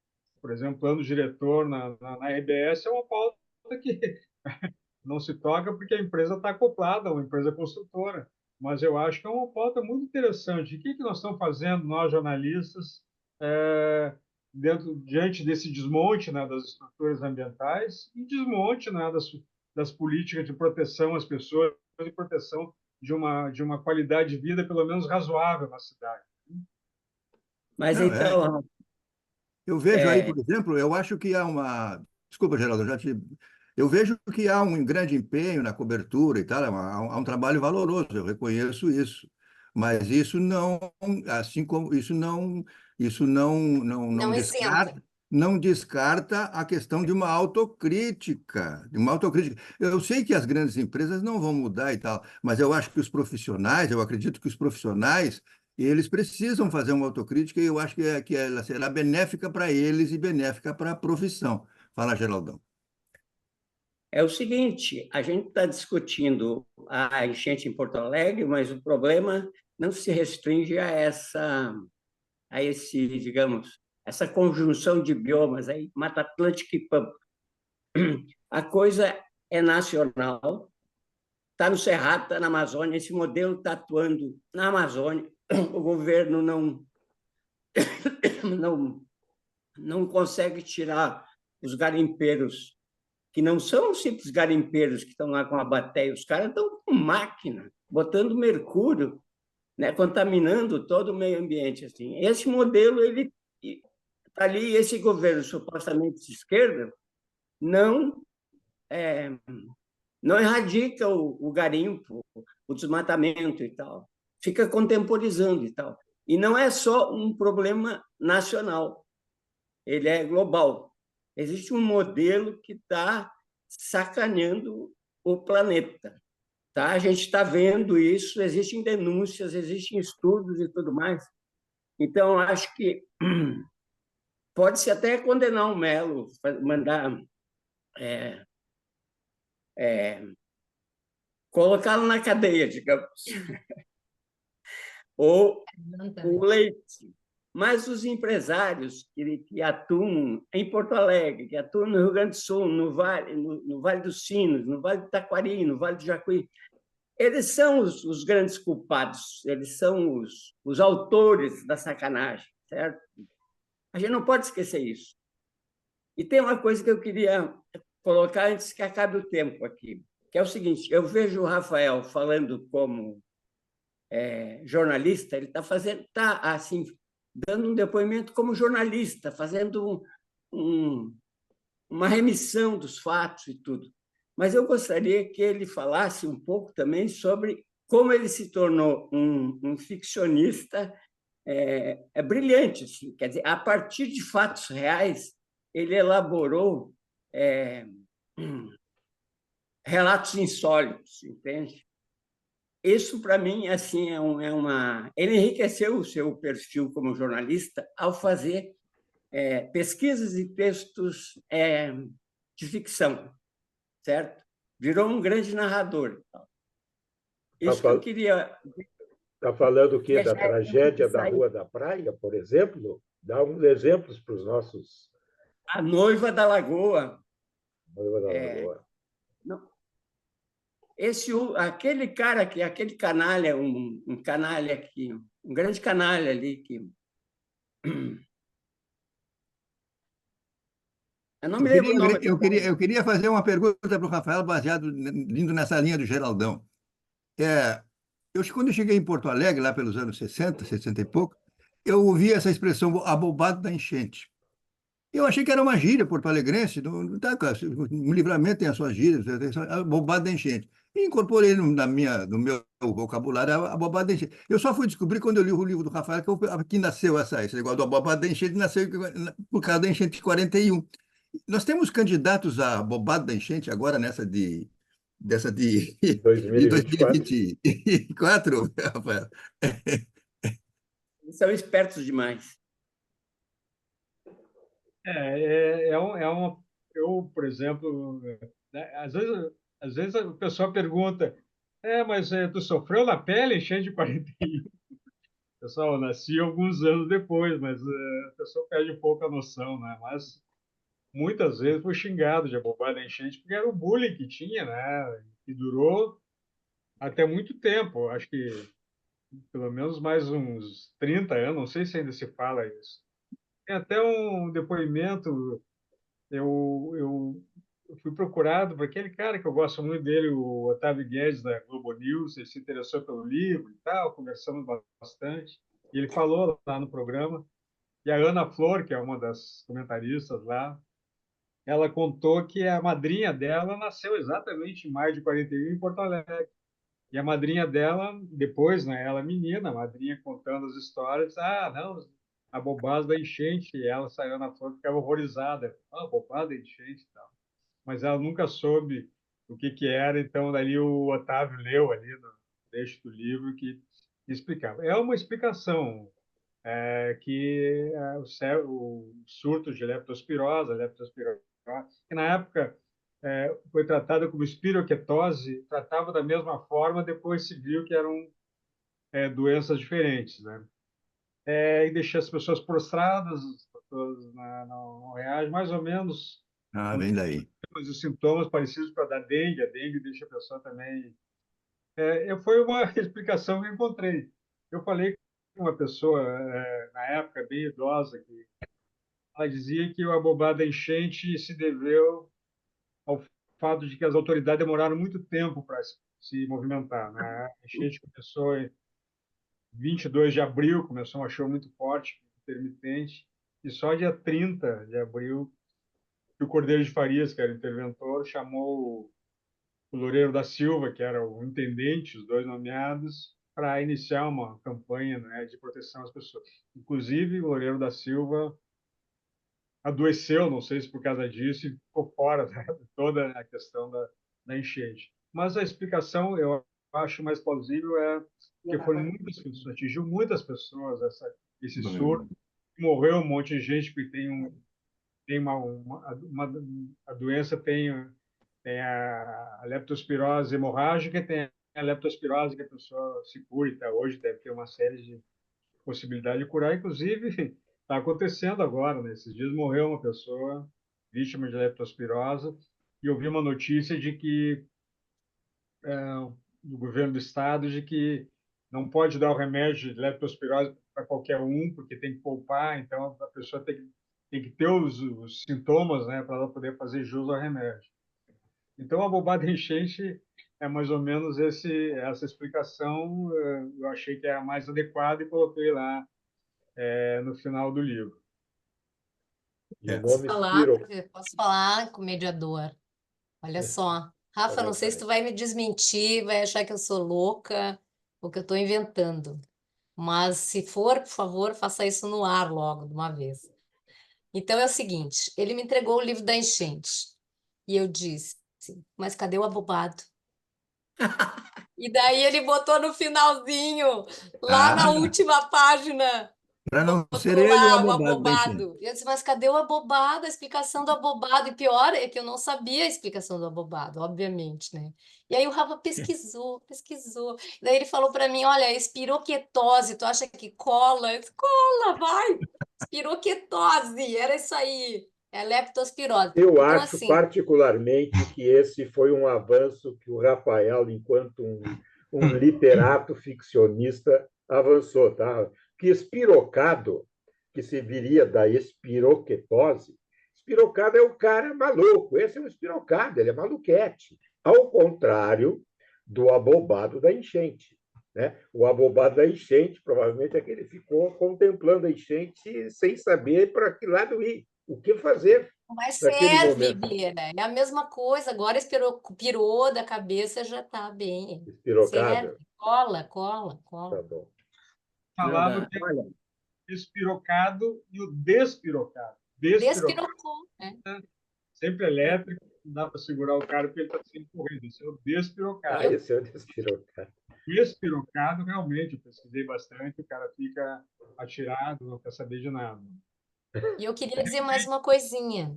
Por exemplo, plano diretor na RBS é uma pauta que não se toca porque a empresa está acoplada, uma empresa construtora. Mas eu acho que é uma pauta muito interessante. O que nós estamos fazendo, nós jornalistas, diante desse desmonte, né, das estruturas ambientais e desmonte, né, das políticas de proteção às pessoas, de proteção de uma qualidade de vida pelo menos razoável na cidade. Mas Não, então, eu vejo aí, é, por exemplo, eu acho que há uma. Desculpa, Geraldo, eu vejo que há um grande empenho na cobertura e tal, há um trabalho valoroso, eu reconheço isso. Mas isso não, assim como isso Não isenta. não descarta a questão de uma autocrítica, de uma autocrítica. Eu sei que as grandes empresas não vão mudar e tal, mas eu acho que os profissionais, eu acredito que os profissionais eles precisam fazer uma autocrítica e eu acho que ela será benéfica para eles e benéfica para a profissão. Fala, Geraldão. é o seguinte, a gente está discutindo a enchente em Porto Alegre, mas o problema não se restringe a esse, digamos, essa conjunção de biomas aí, Mata Atlântica e Pampa. A coisa é nacional, está no Cerrado, está na Amazônia, esse modelo está atuando na Amazônia, o governo não, não consegue tirar os garimpeiros, que não são simples garimpeiros que estão lá com a bateia, os caras estão com máquina, botando mercúrio, né, contaminando todo o meio ambiente. Assim. Esse modelo, ele está ali, esse governo supostamente de esquerda, não não erradica o garimpo, o desmatamento e tal. Fica contemporizando e tal. E não é só um problema nacional, ele é global. Existe um modelo que está sacaneando o planeta. Tá? A gente está vendo isso, existem denúncias, existem estudos e tudo mais. Então, acho que pode-se até condenar o Melo, mandar colocá-lo na cadeia, digamos, ou o leite. Mas os empresários que atuam em Porto Alegre, que atuam no Rio Grande do Sul, no Vale dos Sinos, no Vale do Taquari, no Vale do Jacuí, eles são os grandes culpados, eles são os autores da sacanagem, certo? A gente não pode esquecer isso. E tem uma coisa que eu queria colocar antes que acabe o tempo aqui, que é o seguinte, eu vejo o Rafael falando como jornalista, ele está assim, dando um depoimento como jornalista, fazendo uma remissão dos fatos e tudo. Mas eu gostaria que ele falasse um pouco também sobre como ele se tornou um ficcionista brilhante. Assim. Quer dizer, a partir de fatos reais, ele elaborou relatos insólitos, entende? Isso, para mim, assim, uma... Ele enriqueceu o seu perfil como jornalista ao fazer pesquisas e textos de ficção, certo? Virou um grande narrador. Isso que eu queria... Está falando o quê? Da já é tragédia da sair. Rua da Praia, por exemplo? Dá uns exemplos para os nossos... A Noiva da Lagoa. Noiva da Lagoa. Não. Aquele cara, aquele canalha, um canalha aqui, um grande canalha ali que... Eu não me lembro o nome. Eu queria fazer uma pergunta para o Rafael, baseado indo nessa linha do Geraldão. Quando eu cheguei em Porto Alegre, lá pelos anos 60, 60 e pouco, eu ouvi essa expressão, abobado da enchente. Eu achei que era uma gíria porto-alegrense, no Livramento tem as suas gírias, abobado da enchente. E incorporei no meu vocabulário a abobado da enchente. Eu só fui descobrir quando eu li o livro do Rafael que nasceu esse negócio do abobado da enchente, nasceu por causa da enchente de 41. Nós temos candidatos a abobado da enchente agora dessa de 2024. 2024, Rafael. Eles são espertos demais. Eu, por exemplo, né, às vezes o pessoal pergunta, mas tu sofreu na pele enchente de 41? Pessoal, eu nasci alguns anos depois, mas a pessoa perde um pouco a noção, né? Mas muitas vezes fui xingado de abobado da enchente, porque era o bullying que tinha, né? E durou até muito tempo, acho que pelo menos mais uns 30 anos, não sei se ainda se fala isso. Tem até um depoimento, eu fui procurado por aquele cara que eu gosto muito dele, o Otávio Guedes, da Globo News, ele se interessou pelo livro e tal, conversamos bastante, e ele falou lá no programa, e a Ana Flor, que é uma das comentaristas lá, ela contou que a madrinha dela nasceu exatamente em maio de 41 em Porto Alegre. E a madrinha dela, depois, né, ela menina, a madrinha contando as histórias, não, a bobagem da enchente, e ela saiu na foto, ficava horrorizada, bobagem da enchente e tal. Mas ela nunca soube o que era, então dali o Otávio leu ali no trecho do livro que explicava. É uma explicação que o surto de leptospirose, que na época foi tratada como espiroquetose, tratava da mesma forma, depois se viu que eram doenças diferentes, né? E deixar as pessoas prostradas, as pessoas não reagem, mais ou menos Vem daí. os sintomas parecidos com a da dengue. A dengue deixa a pessoa também... foi uma explicação que eu encontrei. Eu falei com uma pessoa, na época, bem idosa, que ela dizia que a abobada enchente se deveu ao fato de que as autoridades demoraram muito tempo para se movimentar, né? A enchente começou em 22 de abril, começou uma chuva muito forte, intermitente, e só dia 30 de abril que o Cordeiro de Farias, que era o interventor, chamou o Loureiro da Silva, que era o intendente, os dois nomeados, para iniciar uma campanha, né, de proteção às pessoas. Inclusive, o Loureiro da Silva adoeceu, não sei se por causa disso, e ficou fora, né, de toda a questão da enchente. Mas a explicação, eu acho mais plausível, que foi muitas pessoas, atingiu muitas pessoas esse surto, morreu um monte de gente, porque tem a doença tem a leptospirose hemorrágica, tem a leptospirose que a pessoa se cura, e hoje deve ter uma série de possibilidades de curar, inclusive está acontecendo agora, né? Esses dias morreu uma pessoa vítima de leptospirose e eu vi uma notícia de que do governo do estado de que não pode dar o remédio de leptospirose para qualquer um, porque tem que poupar, então a pessoa tem que ter os sintomas, né, para ela poder fazer jus ao remédio. Então, a bobada enchente é mais ou menos essa explicação. Eu achei que era mais adequada e coloquei lá no final do livro. E o É. nome Posso falar com o mediador. Olha só. Rafa, não sei se tu vai me desmentir, vai achar que eu sou louca ou que eu estou inventando. Mas se for, por favor, faça isso no ar logo, de uma vez. Então é o seguinte, ele me entregou o livro da enchente. E eu disse, mas cadê o abobado? E daí ele botou no finalzinho, lá na Ah, última página, para não ser botou ele o lá o abobado da enchente. abobado. Eu disse, mas cadê o abobado? A explicação do abobado. E pior é que eu não sabia a explicação do abobado, obviamente, né? E aí o Rafa pesquisou, pesquisou. Daí ele falou para mim, olha, espiroquetose, tu acha que cola? Eu disse, cola, vai! Espiroquetose, era isso aí. É leptospirose. Eu Então, acho assim, particularmente que esse foi um avanço que o Rafael, enquanto um literato ficcionista, avançou. Tá? Que espirocado, que se viria da espiroquetose, espirocado é o cara maluco, esse é um espirocado, ele é maluquete. Ao contrário do abobado da enchente. Né? O abobado da enchente, provavelmente, é que ele ficou contemplando a enchente sem saber para que lado ir, o que fazer mas naquele serve, momento. Bira. É a mesma coisa. Agora pirou da cabeça, já tá bem. Serve. Espirocada? Cola, cola, Tá cola. bom. Falava que é Olha, o espirocado e o despirocado. Despirocado Despirocou, né? sempre elétrico, não dá para segurar o cara porque ele está sempre correndo. Esse é o despirocado. Esse é o despirocado. O espirocado, realmente, eu pesquisei bastante, o cara fica atirado, não quer saber de nada. E eu queria dizer mais uma coisinha,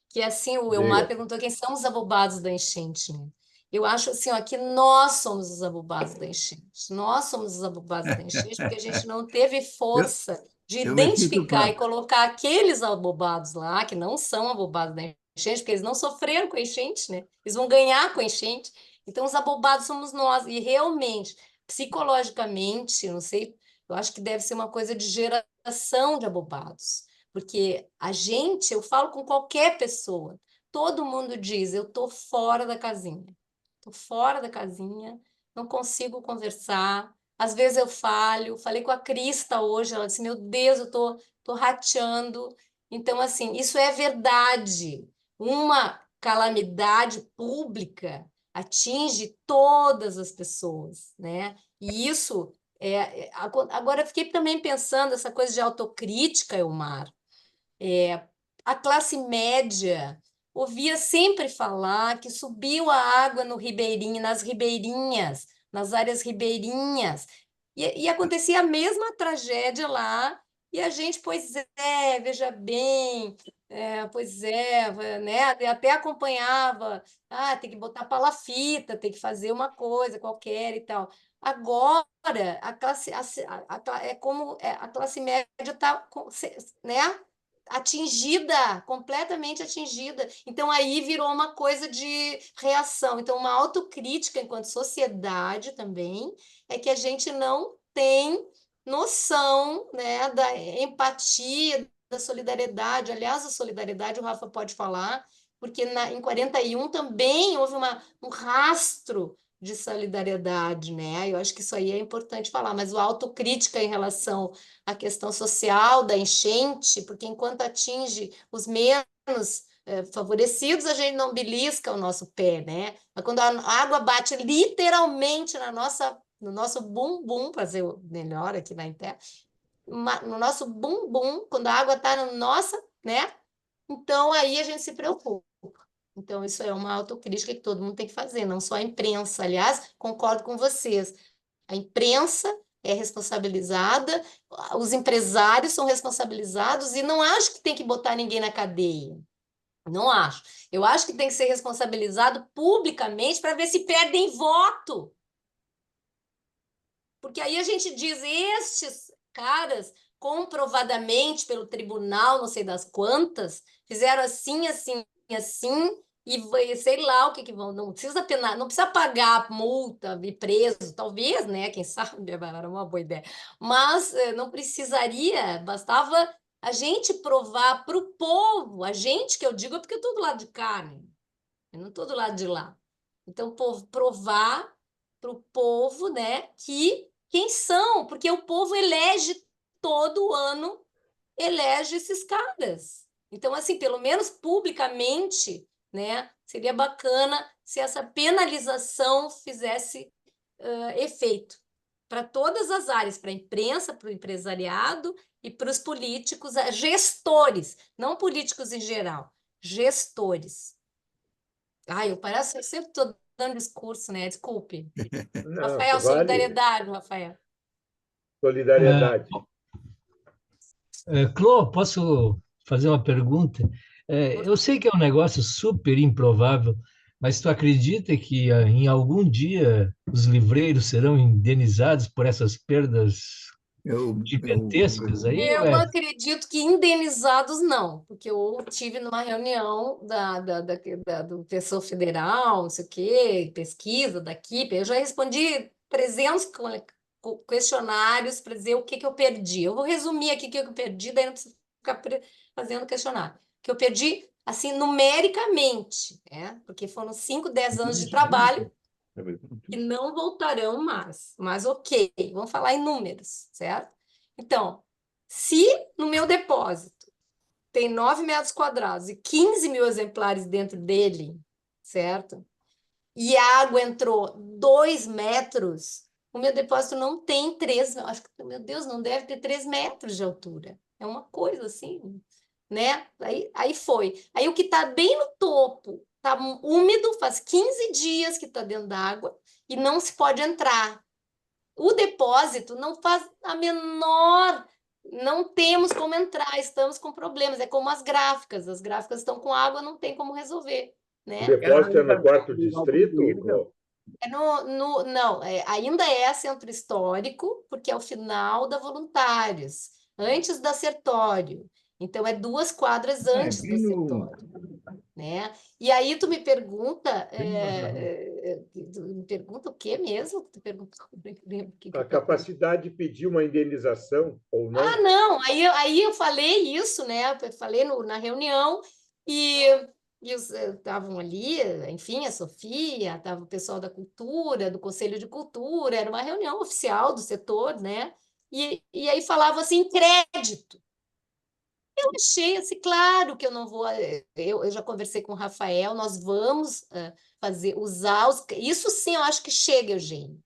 que assim, o Elmar Diga. perguntou quem são os abobados da enchente, né? Eu acho assim, ó, que nós somos os abobados da enchente. Nós somos os abobados da enchente porque a gente não teve Eu, força de eu me sinto identificar e próprio. colocar aqueles abobados lá, que não são abobados da enchente, porque eles não sofreram com a enchente, né? Eles vão ganhar com a enchente. Então, os abobados somos nós. E realmente, psicologicamente, não sei, eu acho que deve ser uma coisa de geração de abobados. Porque a gente, eu falo com qualquer pessoa, todo mundo diz, eu tô fora da casinha. Tô fora da casinha, não consigo conversar. Às vezes eu falho. Falei com a Crista hoje, ela disse: Meu Deus, tô rateando. Então, assim, isso é verdade. Uma calamidade pública atinge todas as pessoas, né? E isso agora eu fiquei também pensando essa coisa de autocrítica, Elmar. A classe média ouvia sempre falar que subiu a água no ribeirinho, nas ribeirinhas, nas áreas ribeirinhas, e acontecia a mesma tragédia lá, e a gente, pois é, veja bem, pois é, né? Até acompanhava, tem que botar palafita, tem que fazer uma coisa qualquer e tal. Agora, é como a classe média está, né? Atingida, completamente atingida. Então, aí virou uma coisa de reação. Então, uma autocrítica enquanto sociedade também é que a gente não tem noção, né, da empatia, da solidariedade. Aliás, a solidariedade o Rafa pode falar, porque em 41 também houve um rastro de solidariedade, né? Eu acho que isso aí é importante falar, mas a autocrítica em relação a questão social da enchente, porque enquanto atinge os menos favorecidos, a gente não belisca o nosso pé, né? Mas quando a água bate literalmente no nosso bumbum, para fazer melhor aqui na Terra, no nosso bumbum, quando a água está no nossa, né? Então aí a gente se preocupa. Então, isso é uma autocrítica que todo mundo tem que fazer, não só a imprensa. Aliás, concordo com vocês. A imprensa é responsabilizada, os empresários são responsabilizados e não acho que tem que botar ninguém na cadeia. Não acho. Eu acho que tem que ser responsabilizado publicamente para ver se perdem voto. Porque aí a gente diz, estes caras, comprovadamente pelo tribunal, não sei das quantas, fizeram assim, assim, assim, e sei lá o que vão. Não precisa penar, não precisa pagar multa e preso, talvez, né? Quem sabe era uma boa ideia. Mas não precisaria, bastava a gente provar para o povo, a gente que eu digo é porque eu estou do lado de cá, né? Eu não estou do lado de lá. Então, provar para o povo, né, que quem são, porque o povo elege todo ano, elege esses caras. Então, assim, pelo menos publicamente, né, seria bacana se essa penalização fizesse efeito para todas as áreas, para a imprensa, para o empresariado e para os políticos, gestores, não políticos em geral, gestores. Ai, eu parece que eu sempre estou dando discurso, né? Desculpe. Não, Rafael, vale solidariedade, Rafael. solidariedade. Clô, posso fazer uma pergunta? Eu sei que é um negócio super improvável, mas tu acredita que em algum dia os livreiros serão indenizados por essas perdas Eu, gigantescas aí? Eu acredito que indenizados não, porque eu tive numa reunião do Tesouro Federal, não sei o quê, pesquisa daqui, eu já respondi 300 questionários para dizer o que eu perdi. Eu vou resumir aqui o que eu perdi, daí não preciso ficar fazendo questionário. O que eu perdi, assim, numericamente, porque foram 5, 10 anos de trabalho que não voltarão mais. Mas ok, vamos falar em números, certo? Então, se no meu depósito tem 9 metros quadrados e 15 mil exemplares dentro dele, certo? E a água entrou 2 metros, o meu depósito não tem 3, acho que, meu Deus, não deve ter 3 metros de altura. É uma coisa assim, né? Aí foi. Aí o que está bem no topo, está úmido, faz 15 dias que está dentro d'água e não se pode entrar. O depósito não faz a menor. Não temos como entrar, estamos com problemas. É como as gráficas estão com água, não tem como resolver, O né? depósito é no quarto distrito, Clô? Não, ainda é centro histórico, porque é o final da Voluntários, antes da Sertório. Então, é 2 quadras antes da Sertório, né? E aí tu me pergunta, o quê mesmo? Tu pergunta, A capacidade de pedir uma indenização ou não? não, aí eu falei isso, né? Eu falei na reunião e estavam ali, enfim, a Sofia, estava o pessoal da cultura, do Conselho de Cultura, era uma reunião oficial do setor, né? E aí falava assim, crédito. Eu achei assim, claro que eu não vou. Eu já conversei com o Rafael, nós vamos usar Isso sim, eu acho que chega, Eugênio.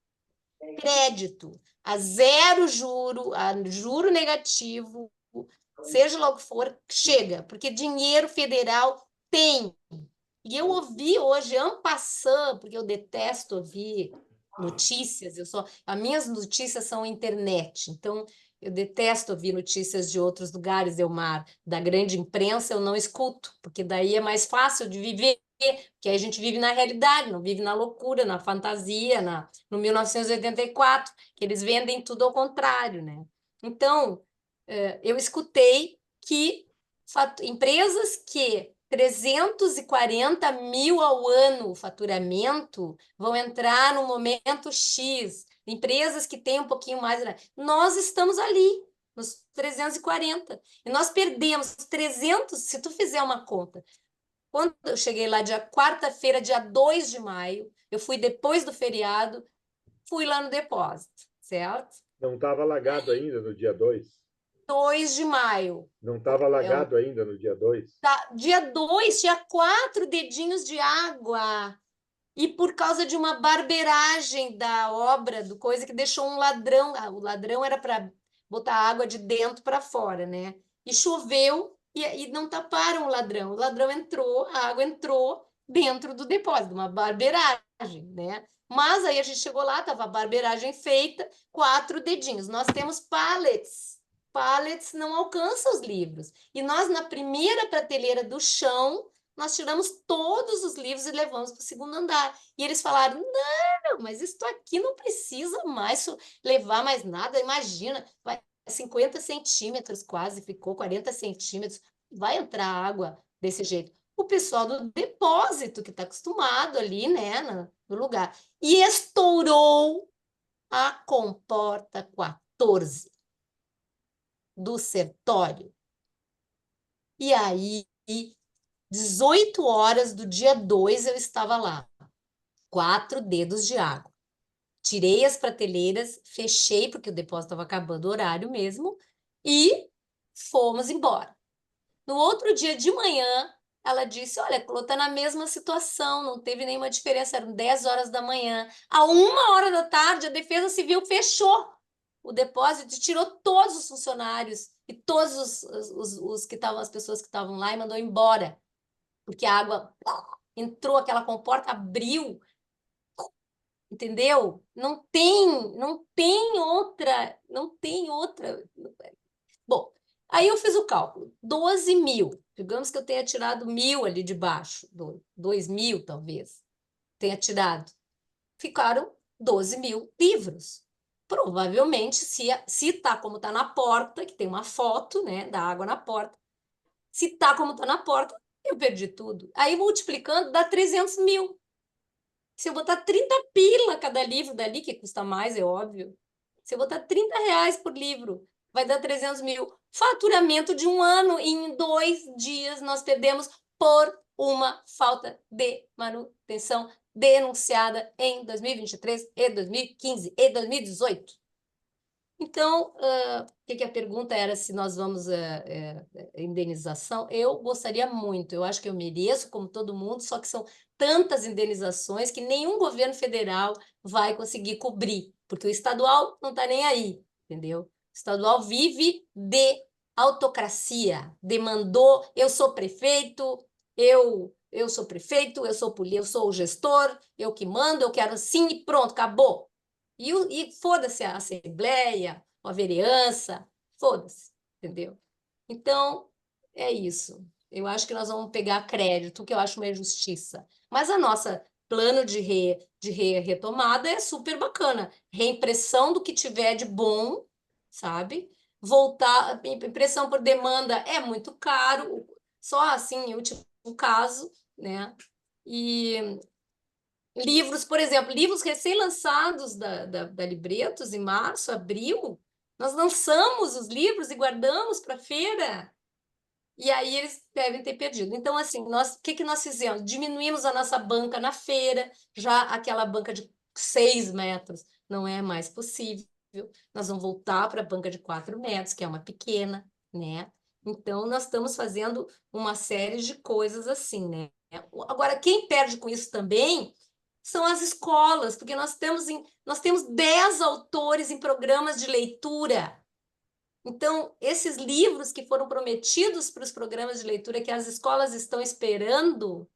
Crédito a zero juro, a juro negativo, seja lá o que for, chega, porque dinheiro federal tem. E eu ouvi hoje, en passant, porque eu detesto ouvir notícias, as minhas notícias são internet, então eu detesto ouvir notícias de outros lugares, Elmar, da grande imprensa eu não escuto, porque daí é mais fácil de viver, porque aí a gente vive na realidade, não vive na loucura, na fantasia, no 1984, que eles vendem tudo ao contrário, né? Então, eu escutei que empresas que 340 mil ao ano o faturamento vão entrar no momento X. Empresas que têm um pouquinho mais. Nós estamos ali, nos 340. E nós perdemos 300, se tu fizer uma conta. Quando eu cheguei lá, quarta-feira, dia 2 de maio, eu fui depois do feriado, fui lá no depósito, certo? Não estava alagado ainda no dia 2? 2 de maio. Não estava alagado ainda no dia 2? Dia 2 tinha 4 dedinhos de água. E por causa de uma barbeiragem da obra, do coisa que deixou um ladrão. O ladrão era para botar água de dentro para fora, né? E choveu e não taparam o ladrão. O ladrão entrou, a água entrou dentro do depósito, uma barbeiragem, né? Mas aí a gente chegou lá, estava a barbeiragem feita, 4 dedinhos. Nós temos pallets. Pallets não alcançam os livros. E nós, na primeira prateleira do chão, nós tiramos todos os livros e levamos para o segundo andar. E eles falaram, não, mas isso aqui não precisa mais levar mais nada, imagina, vai 50 centímetros quase, ficou 40 centímetros, vai entrar água desse jeito. O pessoal do depósito, que está acostumado ali, né, no lugar. E estourou a comporta 14 do Sertório. E aí, 18 horas do dia 2 eu estava lá. 4 dedos de água. Tirei as prateleiras, fechei, porque o depósito estava acabando o horário mesmo, e fomos embora. No outro dia de manhã, ela disse, olha, Clô, está na mesma situação, não teve nenhuma diferença, eram 10 horas da manhã. À 1 hora da tarde, a Defesa Civil fechou o depósito e tirou todos os funcionários e todos os que estavam, as pessoas que estavam lá, e mandou embora, porque a água entrou, aquela comporta abriu, entendeu? Não tem outra. Bom, aí eu fiz o cálculo, 12 mil, digamos que eu tenha tirado 1.000 ali de baixo, 2.000 talvez, tenha tirado. Ficaram 12 mil livros. Provavelmente, se está como está na porta, que tem uma foto, né, da água na porta, se está como está na porta, eu perdi tudo. Aí, multiplicando, dá 300 mil. Se eu botar 30 pila cada livro dali, que custa mais, é óbvio. Se eu botar 30 reais por livro, vai dar 300 mil. Faturamento de um ano, e em 2 dias nós perdemos por uma falta de manutenção denunciada em 2023 e 2015 e 2018. Então, o que a pergunta era se nós vamos indenização? Eu gostaria muito, eu acho que eu mereço, como todo mundo, só que são tantas indenizações que nenhum governo federal vai conseguir cobrir, porque o estadual não está nem aí, entendeu? O estadual vive de autocracia, demandou, eu sou prefeito, eu sou prefeito, eu sou o gestor, eu que mando, eu quero assim e pronto, acabou. E foda-se a Assembleia, a vereança, foda-se, entendeu? Então, é isso. Eu acho que nós vamos pegar crédito, que eu acho uma injustiça. Mas a nossa plano de retomada é super bacana. Reimpressão do que tiver de bom, sabe? Voltar, impressão por demanda é muito caro, só assim, em último caso, né? E livros, por exemplo, livros recém-lançados da Libretos, em março, abril, nós lançamos os livros e guardamos para a feira. E aí eles devem ter perdido. Então, assim, o que nós fizemos? Diminuímos a nossa banca na feira, já aquela banca de 6 metros não é mais possível. Nós vamos voltar para a banca de 4 metros, que é uma pequena, né? Então, nós estamos fazendo uma série de coisas assim, né? Agora, quem perde com isso também são as escolas, porque nós temos 10 autores em programas de leitura. Então, esses livros que foram prometidos para os programas de leitura, que as escolas estão esperando,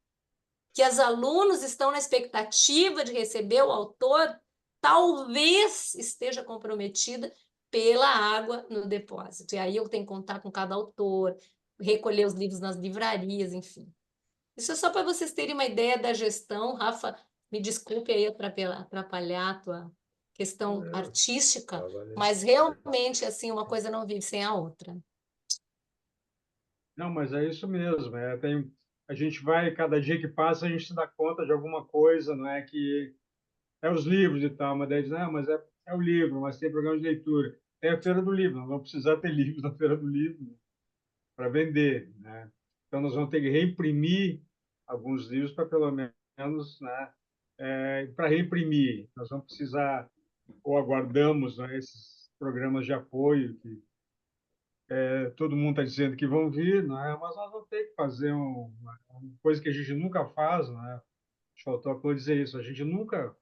que os alunos estão na expectativa de receber o autor, talvez esteja comprometida pela água no depósito. E aí eu tenho que contar com cada autor, recolher os livros nas livrarias, enfim. Isso é só para vocês terem uma ideia da gestão. Rafa, me desculpe aí atrapalhar a tua questão artística, mas realmente, assim, uma coisa não vive sem a outra. Não, mas é isso mesmo. A gente vai, cada dia que passa, a gente se dá conta de alguma coisa, não é? Que é os livros e tal, mas daí diz, não, mas é o livro, mas tem programa de leitura. É a Feira do Livro, nós vamos precisar ter livros na Feira do Livro para vender, né? Então, nós vamos ter que reimprimir alguns livros para, pelo menos, né? Para reimprimir, nós vamos precisar, ou aguardamos, né, esses programas de apoio que todo mundo está dizendo que vão vir, né? Mas nós vamos ter que fazer uma coisa que a gente nunca faz, né? Faltou a dizer isso, a gente nunca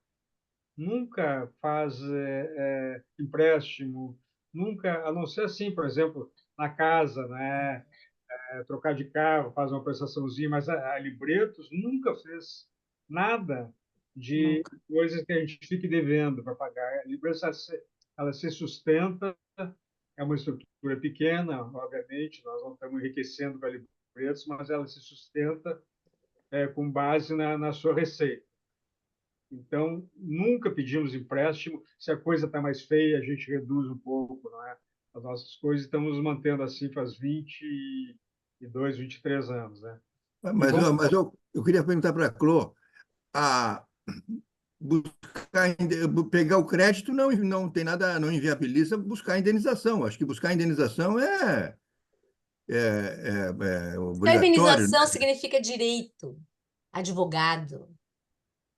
faz empréstimo, nunca, a não ser assim, por exemplo, na casa, né? Trocar de carro, faz uma prestaçãozinha, mas a Libretos nunca fez nada de coisas que a gente fique devendo para pagar. A Libretos, ela se sustenta, é uma estrutura pequena, obviamente, nós não estamos enriquecendo com a Libretos, mas ela se sustenta com base na sua receita. Então, nunca pedimos empréstimo. Se a coisa está mais feia, a gente reduz um pouco, não é? As nossas coisas estamos mantendo assim faz 22, 23 anos, né? Mas eu queria perguntar para a Clô, pegar o crédito não tem nada, não inviabiliza buscar a indenização. Acho que buscar a indenização é A obrigatório, indenização né? significa direito, advogado,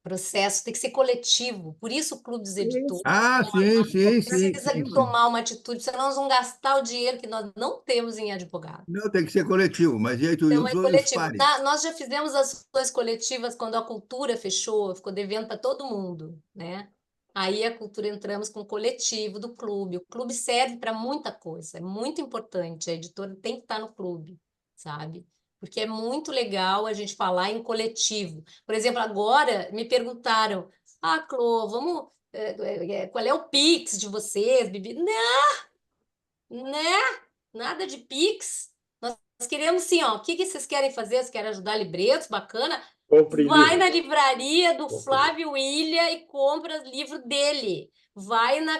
processo tem que ser coletivo. Por isso o Clube dos Editores Ah, sim, sim, sim, precisa sim, sim. tomar uma atitude, senão nós vamos gastar o dinheiro que nós não temos em advogado. Não, tem que ser coletivo, mas e aí Então, é os coletivo. pares? Nós já fizemos ações coletivas quando a cultura fechou, ficou devendo para todo mundo, né? Aí a cultura entramos com o coletivo do clube. O clube serve para muita coisa, é muito importante. A editora tem que estar no clube, sabe? Porque é muito legal a gente falar em coletivo. Por exemplo, agora me perguntaram: ah, Clô, vamos. Qual é o Pix de vocês, Bibi? Né? Nada de Pix. Nós queremos sim, ó. O que que vocês querem fazer? Vocês querem ajudar livretos? Bacana. Compre Vai livro. na livraria do Compre livro. Flávio Ilha e compra livro dele. Vai na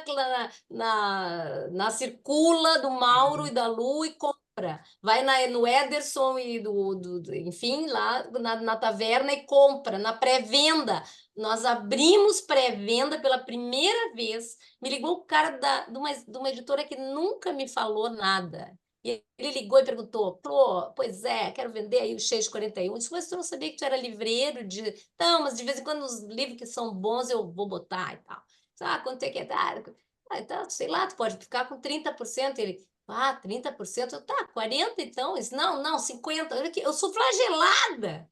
Circula do Mauro e da Lu e compra. Vai no Ederson e enfim, lá na taverna e compra. Na pré-venda. Nós abrimos pré-venda pela primeira vez. Me ligou o cara de uma editora que nunca me falou nada. E ele ligou e perguntou: Pô, pois é, quero vender aí o Cheios 41. Eu disse: mas tu não sabia que tu era livreiro de. Não, mas de vez em quando os livros que são bons eu vou botar e tal. Ah, quanto é que é? Ah, então, sei lá, tu pode ficar com 30%. Ele: ah, 30%? Eu, tá, 40% então? Eu disse: não, não, 50%. Eu sou flagelada.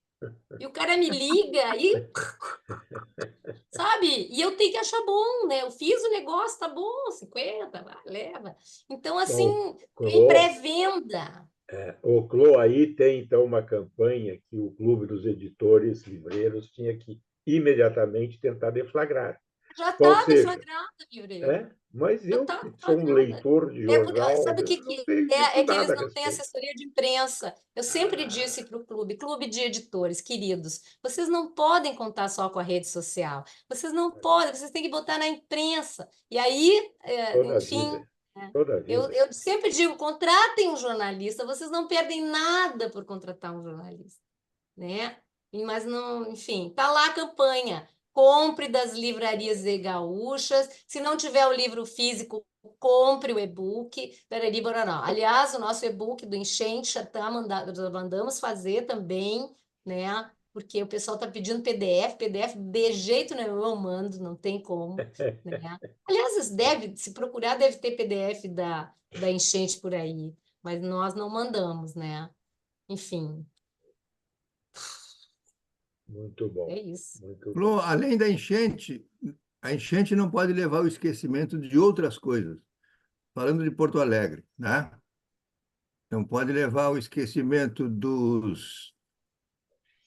E o cara me liga e, sabe? E eu tenho que achar bom, né? Eu fiz o negócio, tá bom, 50, vai, leva. Então, assim, Bom, tem Clô, pré-venda. o Clô aí tem, então, uma campanha que o Clube dos Editores Livreiros tinha que imediatamente tentar deflagrar. Já Qual está seja, deflagrado, livreiro. mas Já eu, está que sou um deflagrado. leitor de jornal, Sabe o que, não que tenho é? dito É que nada eles a não têm respeito. assessoria de imprensa. Eu sempre disse para o clube de editores, queridos, vocês não podem contar só com a rede social. Vocês não podem, vocês têm que botar na imprensa. E aí, Toda a enfim, vida, toda a vida. eu sempre digo, contratem um jornalista, vocês não perdem nada por contratar um jornalista, né? Mas não, enfim, tá lá a campanha. Compre das livrarias gaúchas. Se não tiver o livro físico, compre o e-book. Barari, bororó. Aliás, o nosso e-book do Enchente já tá mandamos fazer também, né? Porque o pessoal está pedindo PDF de jeito nenhum eu mando, não tem como, né? Aliás, se procurar, deve ter PDF da Enchente por aí, mas nós não mandamos, né? Enfim, Muito bom, é isso. muito bom. Falou, além da enchente, a enchente não pode levar ao esquecimento de outras coisas. Falando de Porto Alegre, né? Não pode levar ao esquecimento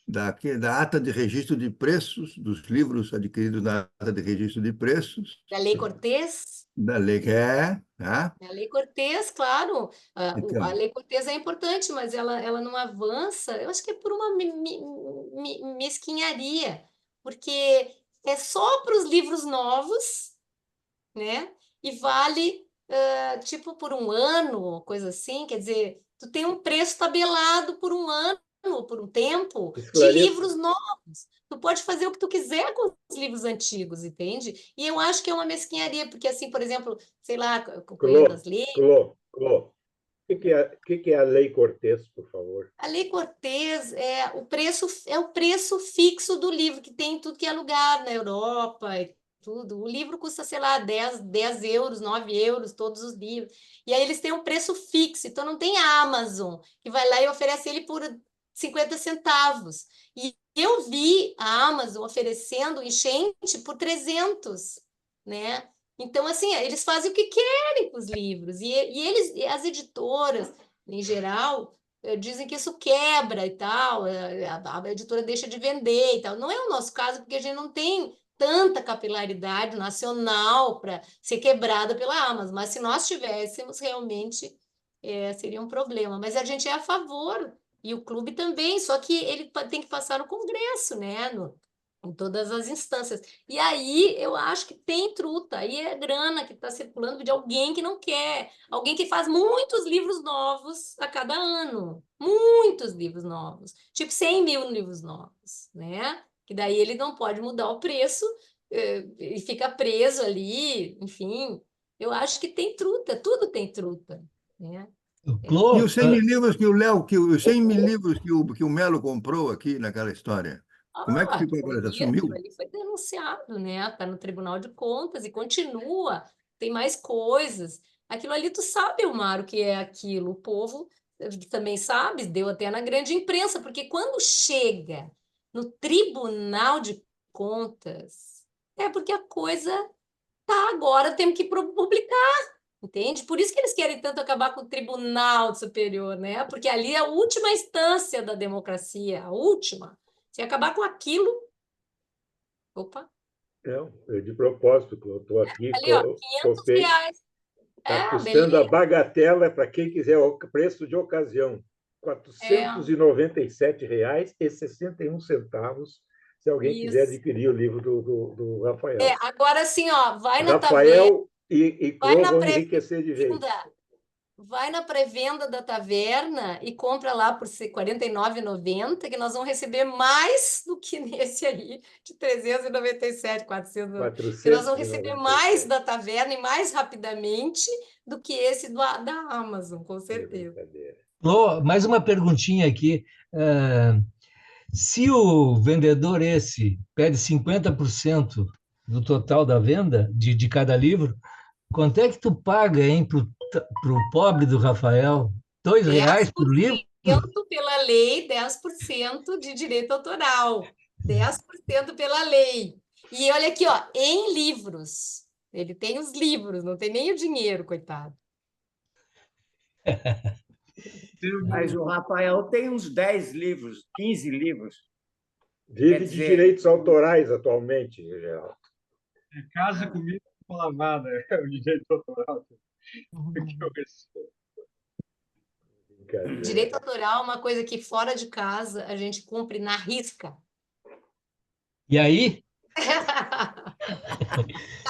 da ata de registro de preços, dos livros adquiridos na ata de registro de preços, Da Lei Cortês? da lei que é, né? A Lei Cortês, claro. A Então, Lei Cortês é importante, mas ela não avança. Eu acho que é por uma mesquinharia, porque é só para os livros novos, né? E vale, tipo, por um ano, coisa assim. Quer dizer, tu tem um preço tabelado por um ano, por um tempo, de Esclareça. livros novos. Tu pode fazer o que tu quiser com os livros antigos, entende? E eu acho que é uma mesquinharia, porque assim, por exemplo, sei lá, Clô, Companhia das Letras, Clô. O que é a Lei Cortês, por favor? a Lei Cortês é o preço fixo do livro, que tem em tudo que é lugar, na Europa e tudo. O livro custa, sei lá, 10 euros, 9 euros, todos os livros. E aí eles têm um preço fixo, então não tem a Amazon, que vai lá e oferece ele por 50 centavos. E eu vi a Amazon oferecendo enchente por 300, né? Então, assim, eles fazem o que querem com os livros. E as editoras, em geral, dizem que isso quebra e tal, a editora deixa de vender e tal. Não é o nosso caso, porque a gente não tem tanta capilaridade nacional para ser quebrada pela Amazon, mas se nós tivéssemos, realmente seria um problema. Mas a gente é a favor, e o clube também, só que ele tem que passar no Congresso, né? Em todas as instâncias. E aí eu acho que tem truta, aí é grana que está circulando de alguém que não quer. Alguém que faz muitos livros novos a cada ano. Muitos livros novos. Tipo 100 mil livros novos, né? Que daí ele não pode mudar o preço e fica preso ali. Enfim, eu acho que tem truta, tudo tem truta, né? O e Clô, os 100 mil livros que o Léo, os 100 mil livros que o Melo comprou aqui naquela história, Como é que ficou Aquilo agora? Já ali, aquilo sumiu? ali foi denunciado, né? Está no Tribunal de Contas e continua. Tem mais coisas. Aquilo ali, tu sabe, Elmar, o que é aquilo. O povo também sabe, deu até na grande imprensa, porque quando chega no Tribunal de Contas, é porque a coisa tá agora, temos que publicar, entende? Por isso que eles querem tanto acabar com o Tribunal Superior, né? Porque ali é a última instância da democracia, a última. Se acabar com aquilo, opa, Não, eu, de propósito, que eu estou aqui, ali, ó, 500 reais. está É, custando a beleza. bagatela para quem quiser o preço de ocasião. R$ É, 497,61, se alguém quiser isso. adquirir o livro do É, Rafael. agora sim, ó, Rafael e vai Clô na vão enriquecer de vez. pré-venda, vai na pré-venda da taverna e compra lá por R$ 49,90, que nós vamos receber mais do que nesse aí, de 397, 400, que nós vamos receber mais 497. da taverna e mais rapidamente do que esse da Amazon, com É certeza. brincadeira. Lô, mais uma perguntinha aqui. Se o vendedor esse pede 50% do total da venda de cada livro, quanto é que tu paga, hein, pro pobre do Rafael? R$ 2 por livro? 10% pela lei, 10% de direito autoral. 10% pela lei. E olha aqui, ó, em livros. Ele tem os livros, não tem nem o dinheiro, coitado. Mas o Rafael tem uns 10 livros, 15 livros. Quer Vive de dizer, direitos autorais atualmente, Geraldo. Casa, comida e lavada, é o direito autoral que eu recebo. Direito Brincadeira. autoral é uma coisa que fora de casa a gente cumpre na risca. E aí?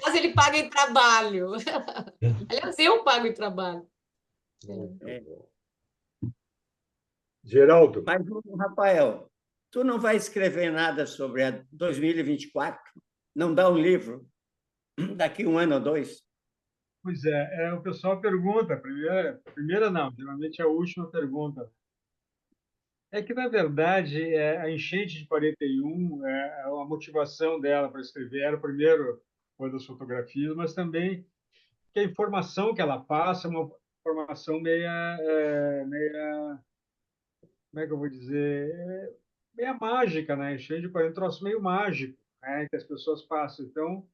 Caso ele pague em trabalho. Aliás, eu pago em trabalho. Muito É. bom. Geraldo, mas, Rafael, tu não vai escrever nada sobre a 2024? Não dá um livro daqui um ano ou dois? Pois é, o pessoal pergunta, a primeira não, geralmente é a última pergunta. É que, na verdade, a enchente de 41, a motivação dela para escrever era, primeiro, foi das fotografias, mas também que a informação que ela passa é uma informação meia, como é que eu vou dizer, meia mágica, né? Enchente de 40, um troço meio mágico, né? Que as pessoas passam. Então,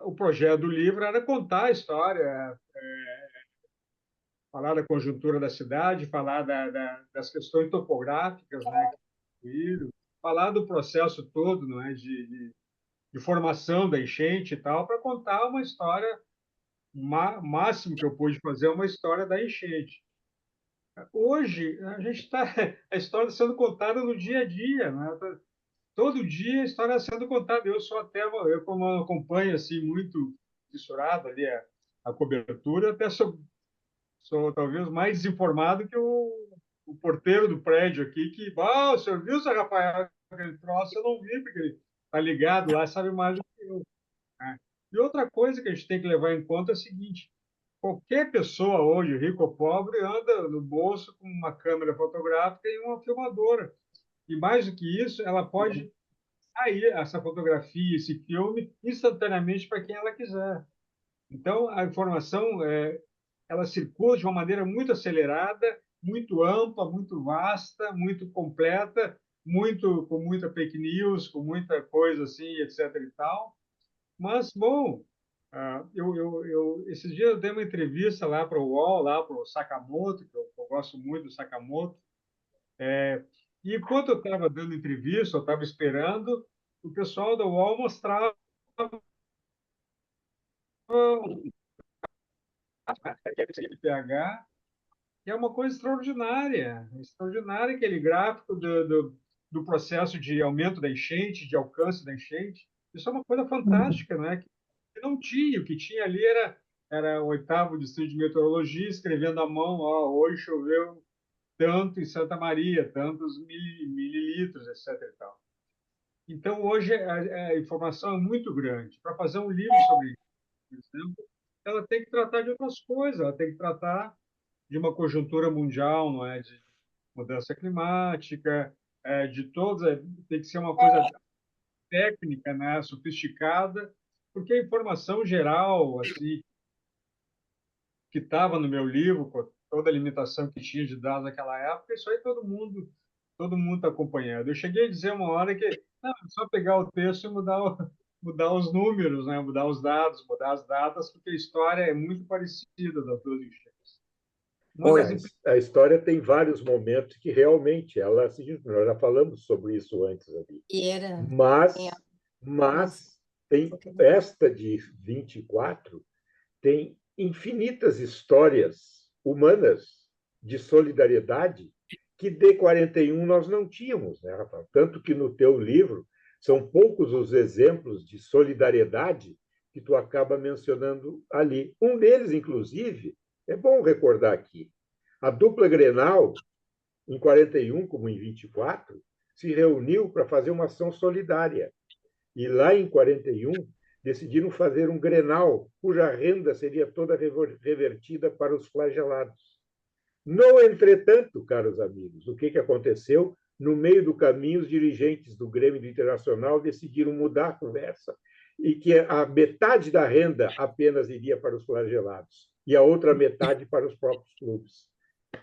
o projeto do livro era contar a história, falar da conjuntura da cidade, falar das questões topográficas, né? Falar do processo todo, não é, de formação da enchente e tal, para contar uma história, o máximo que eu pude fazer é uma história da enchente. Hoje, a gente está, a história sendo contada no dia a dia, né? Todo dia a história sendo contada. Eu como acompanho assim muito fissurado ali a cobertura, até sou talvez mais desinformado que o porteiro do prédio aqui, que, o senhor viu, seu Rafael, aquele troço? Eu não vi, porque ele está ligado lá, sabe mais do que eu. Né? E outra coisa que a gente tem que levar em conta é o seguinte: qualquer pessoa hoje, rico ou pobre, anda no bolso com uma câmera fotográfica e uma filmadora. E mais do que isso, ela pode sair essa fotografia, esse filme, instantaneamente para quem ela quiser. Então, a informação ela circula de uma maneira muito acelerada, muito ampla, muito vasta, muito completa, com muita fake news, com muita coisa assim, etc. e tal. Mas, bom, esses dias eu dei uma entrevista lá para o UOL, lá para o Sakamoto, que eu gosto muito do Sakamoto, e enquanto eu estava dando entrevista, eu estava esperando, o pessoal da UOL mostrava o pH, que é uma coisa extraordinária, extraordinária aquele gráfico do processo de aumento da enchente, de alcance da enchente. Isso é uma coisa fantástica, né? Que não tinha, o que tinha ali era o oitavo distrito de meteorologia escrevendo à mão, hoje choveu tanto em Santa Maria, tantos mililitros, etc. E tal. Então, hoje, a informação é muito grande. Para fazer um livro sobre isso, por exemplo, ela tem que tratar de outras coisas, ela tem que tratar de uma conjuntura mundial, não é, de mudança climática, de todos, tem que ser uma coisa técnica, né, sofisticada, porque a informação geral, assim, que estava no meu livro, com toda a limitação que tinha de dados naquela época, isso aí todo mundo está acompanhando. Eu cheguei a dizer uma hora que não, é só pegar o texto e mudar os números, né? Mudar os dados, mudar as datas, porque a história é muito parecida das duas enchentes. Uma É, das a história tem vários momentos que realmente ela, assim, nós já falamos sobre isso antes ali. E era. Mas tem esta de 24 tem infinitas histórias humanas de solidariedade que de 41 nós não tínhamos, né, Rafael? Tanto que no teu livro são poucos os exemplos de solidariedade que tu acaba mencionando ali. Um deles, inclusive, é bom recordar aqui. A dupla Grenal, em 41, como em 24, se reuniu para fazer uma ação solidária. E lá em 41, decidiram fazer um Grenal, cuja renda seria toda revertida para os flagelados. No entretanto, caros amigos, o que aconteceu? No meio do caminho, os dirigentes do Grêmio do Internacional decidiram mudar a conversa e que a metade da renda apenas iria para os flagelados e a outra metade para os próprios clubes.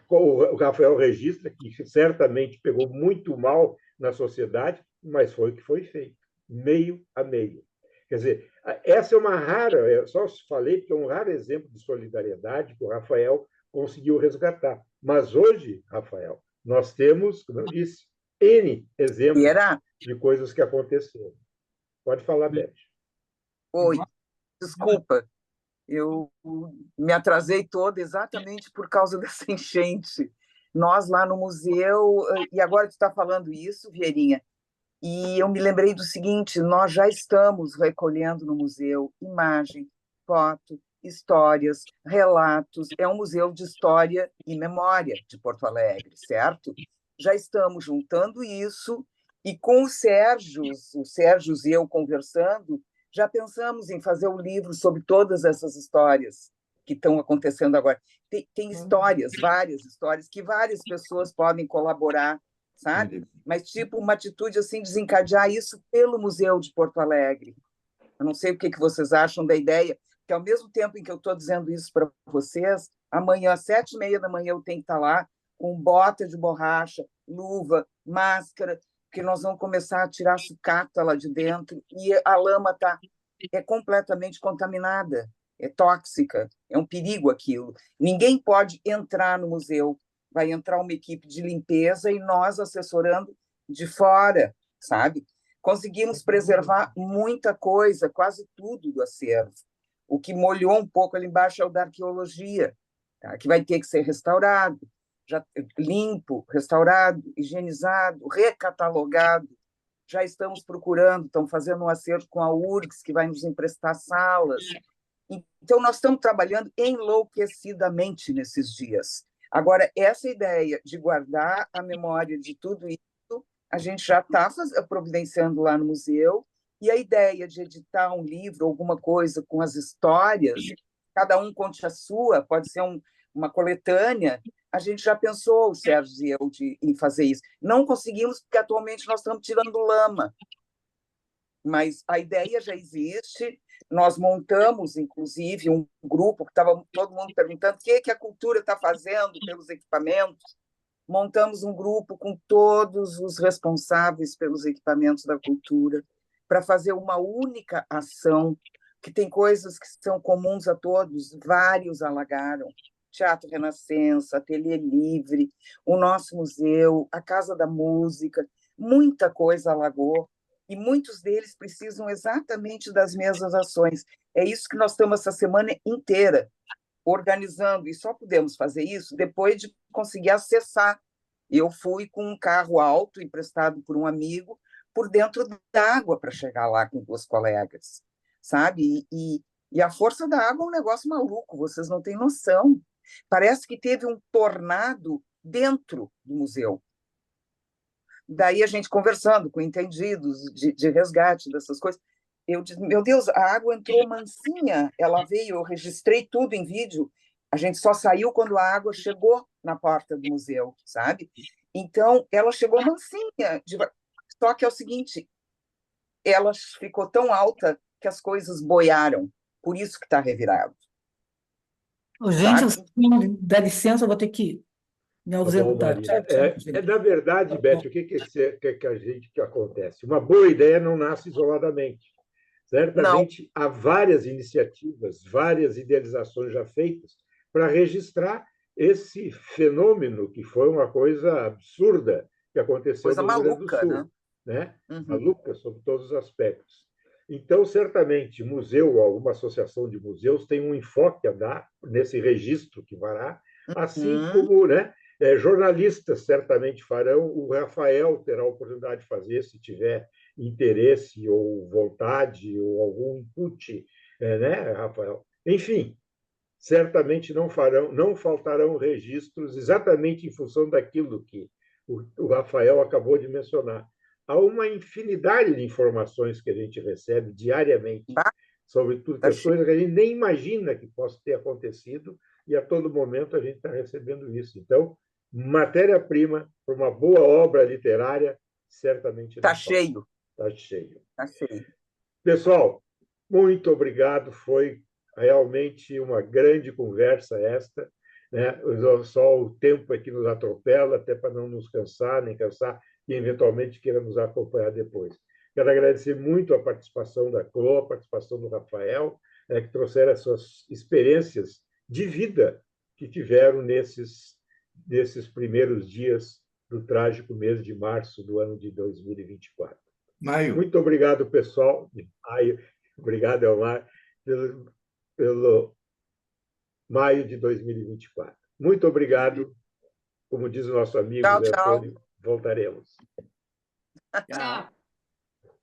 O Rafael registra que certamente pegou muito mal na sociedade, mas foi o que foi feito, meio a meio. Quer dizer, essa é uma rara, eu só falei porque é um raro exemplo de solidariedade que o Rafael conseguiu resgatar. Mas hoje, Rafael, nós temos, como eu disse, N exemplos de coisas que aconteceram. Pode falar, Beth. Oi, desculpa. Eu me atrasei toda exatamente por causa dessa enchente. Nós lá no museu, e agora tu está falando isso, Vieirinha, e eu me lembrei do seguinte: nós já estamos recolhendo no museu imagem, foto, histórias, relatos. É um museu de história e memória de Porto Alegre, certo? Já estamos juntando isso e com o Sérgio e eu conversando, já pensamos em fazer um livro sobre todas essas histórias que estão acontecendo agora. Tem histórias, várias histórias, que várias pessoas podem colaborar, sabe? Mas, tipo, uma atitude assim, desencadear isso pelo Museu de Porto Alegre. Eu não sei o que vocês acham da ideia, que ao mesmo tempo em que eu estou dizendo isso para vocês, amanhã, às 7h30 da manhã, eu tenho que estar lá com bota de borracha, luva, máscara, porque nós vamos começar a tirar sucata lá de dentro e a lama é completamente contaminada, é tóxica, é um perigo aquilo. Ninguém pode entrar no museu, vai entrar uma equipe de limpeza e nós assessorando de fora, sabe? Conseguimos preservar muita coisa, quase tudo do acervo. O que molhou um pouco ali embaixo é o da arqueologia, tá? Que vai ter que ser restaurado, já limpo, restaurado, higienizado, recatalogado. Já estamos procurando, estamos fazendo um acerto com a URGS, que vai nos emprestar salas. Então, nós estamos trabalhando enlouquecidamente nesses dias. Agora, essa ideia de guardar a memória de tudo isso, a gente já está providenciando lá no museu, e a ideia de editar um livro, alguma coisa com as histórias, cada um conte a sua, pode ser uma coletânea, a gente já pensou, o Sérgio e eu, em fazer isso. Não conseguimos, porque atualmente nós estamos tirando lama, mas a ideia já existe. Nós montamos, inclusive, um grupo que estava todo mundo perguntando o que a cultura está fazendo pelos equipamentos. Montamos um grupo com todos os responsáveis pelos equipamentos da cultura para fazer uma única ação, que tem coisas que são comuns a todos, vários alagaram. Teatro Renascença, Ateliê Livre, o nosso museu, a Casa da Música, muita coisa alagou, e muitos deles precisam exatamente das mesmas ações. É isso que nós estamos essa semana inteira organizando, e só podemos fazer isso depois de conseguir acessar. Eu fui com um carro alto, emprestado por um amigo, por dentro d'água para chegar lá com 2 colegas, sabe? E a força da água é um negócio maluco, vocês não têm noção. Parece que teve um tornado dentro do museu. Daí a gente conversando com entendidos de resgate dessas coisas, eu disse, meu Deus, a água entrou mansinha, ela veio, eu registrei tudo em vídeo, a gente só saiu quando a água chegou na porta do museu, sabe? Então, ela chegou mansinha, Só que é o seguinte, ela ficou tão alta que as coisas boiaram. Por isso que está revirado. Ô, gente, Sabe? dá licença, eu vou ter que me Tá bom, ausentar. Maria. Tchau, tchau, gente. Na verdade, Beth, o que acontece? Uma boa ideia não nasce isoladamente. Certamente há várias iniciativas, várias idealizações já feitas para registrar esse fenômeno que foi uma coisa absurda que aconteceu Coisa no Rio Grande do maluca, Sul, né? Maluca sob todos os aspectos. Então, certamente, museu ou alguma associação de museus tem um enfoque a dar nesse registro que fará, assim como, né, jornalistas certamente farão, o Rafael terá a oportunidade de fazer, se tiver interesse ou vontade ou algum input, né, Rafael? Enfim, certamente não faltarão registros exatamente em função daquilo que o Rafael acabou de mencionar. Há uma infinidade de informações que a gente recebe diariamente sobre tudo, questões que a gente nem imagina que possa ter acontecido, e a todo momento a gente está recebendo isso. Então, matéria-prima para uma boa obra literária, certamente não está cheio. Está cheio. Está cheio. Pessoal, muito obrigado. Foi realmente uma grande conversa esta, né? Só o tempo é que nos atropela, até para não nos cansar, nem cansar e eventualmente queira nos acompanhar depois. Quero agradecer muito a participação da Clô, a participação do Rafael, né, que trouxeram as suas experiências de vida que tiveram nesses primeiros dias do trágico mês de março do ano de 2024. Maio. Muito obrigado, pessoal. Obrigado, Elmar, pelo maio de 2024. Muito obrigado. Como diz o nosso amigo Tchau, Zé tchau. Antônio, voltaremos. Tchau.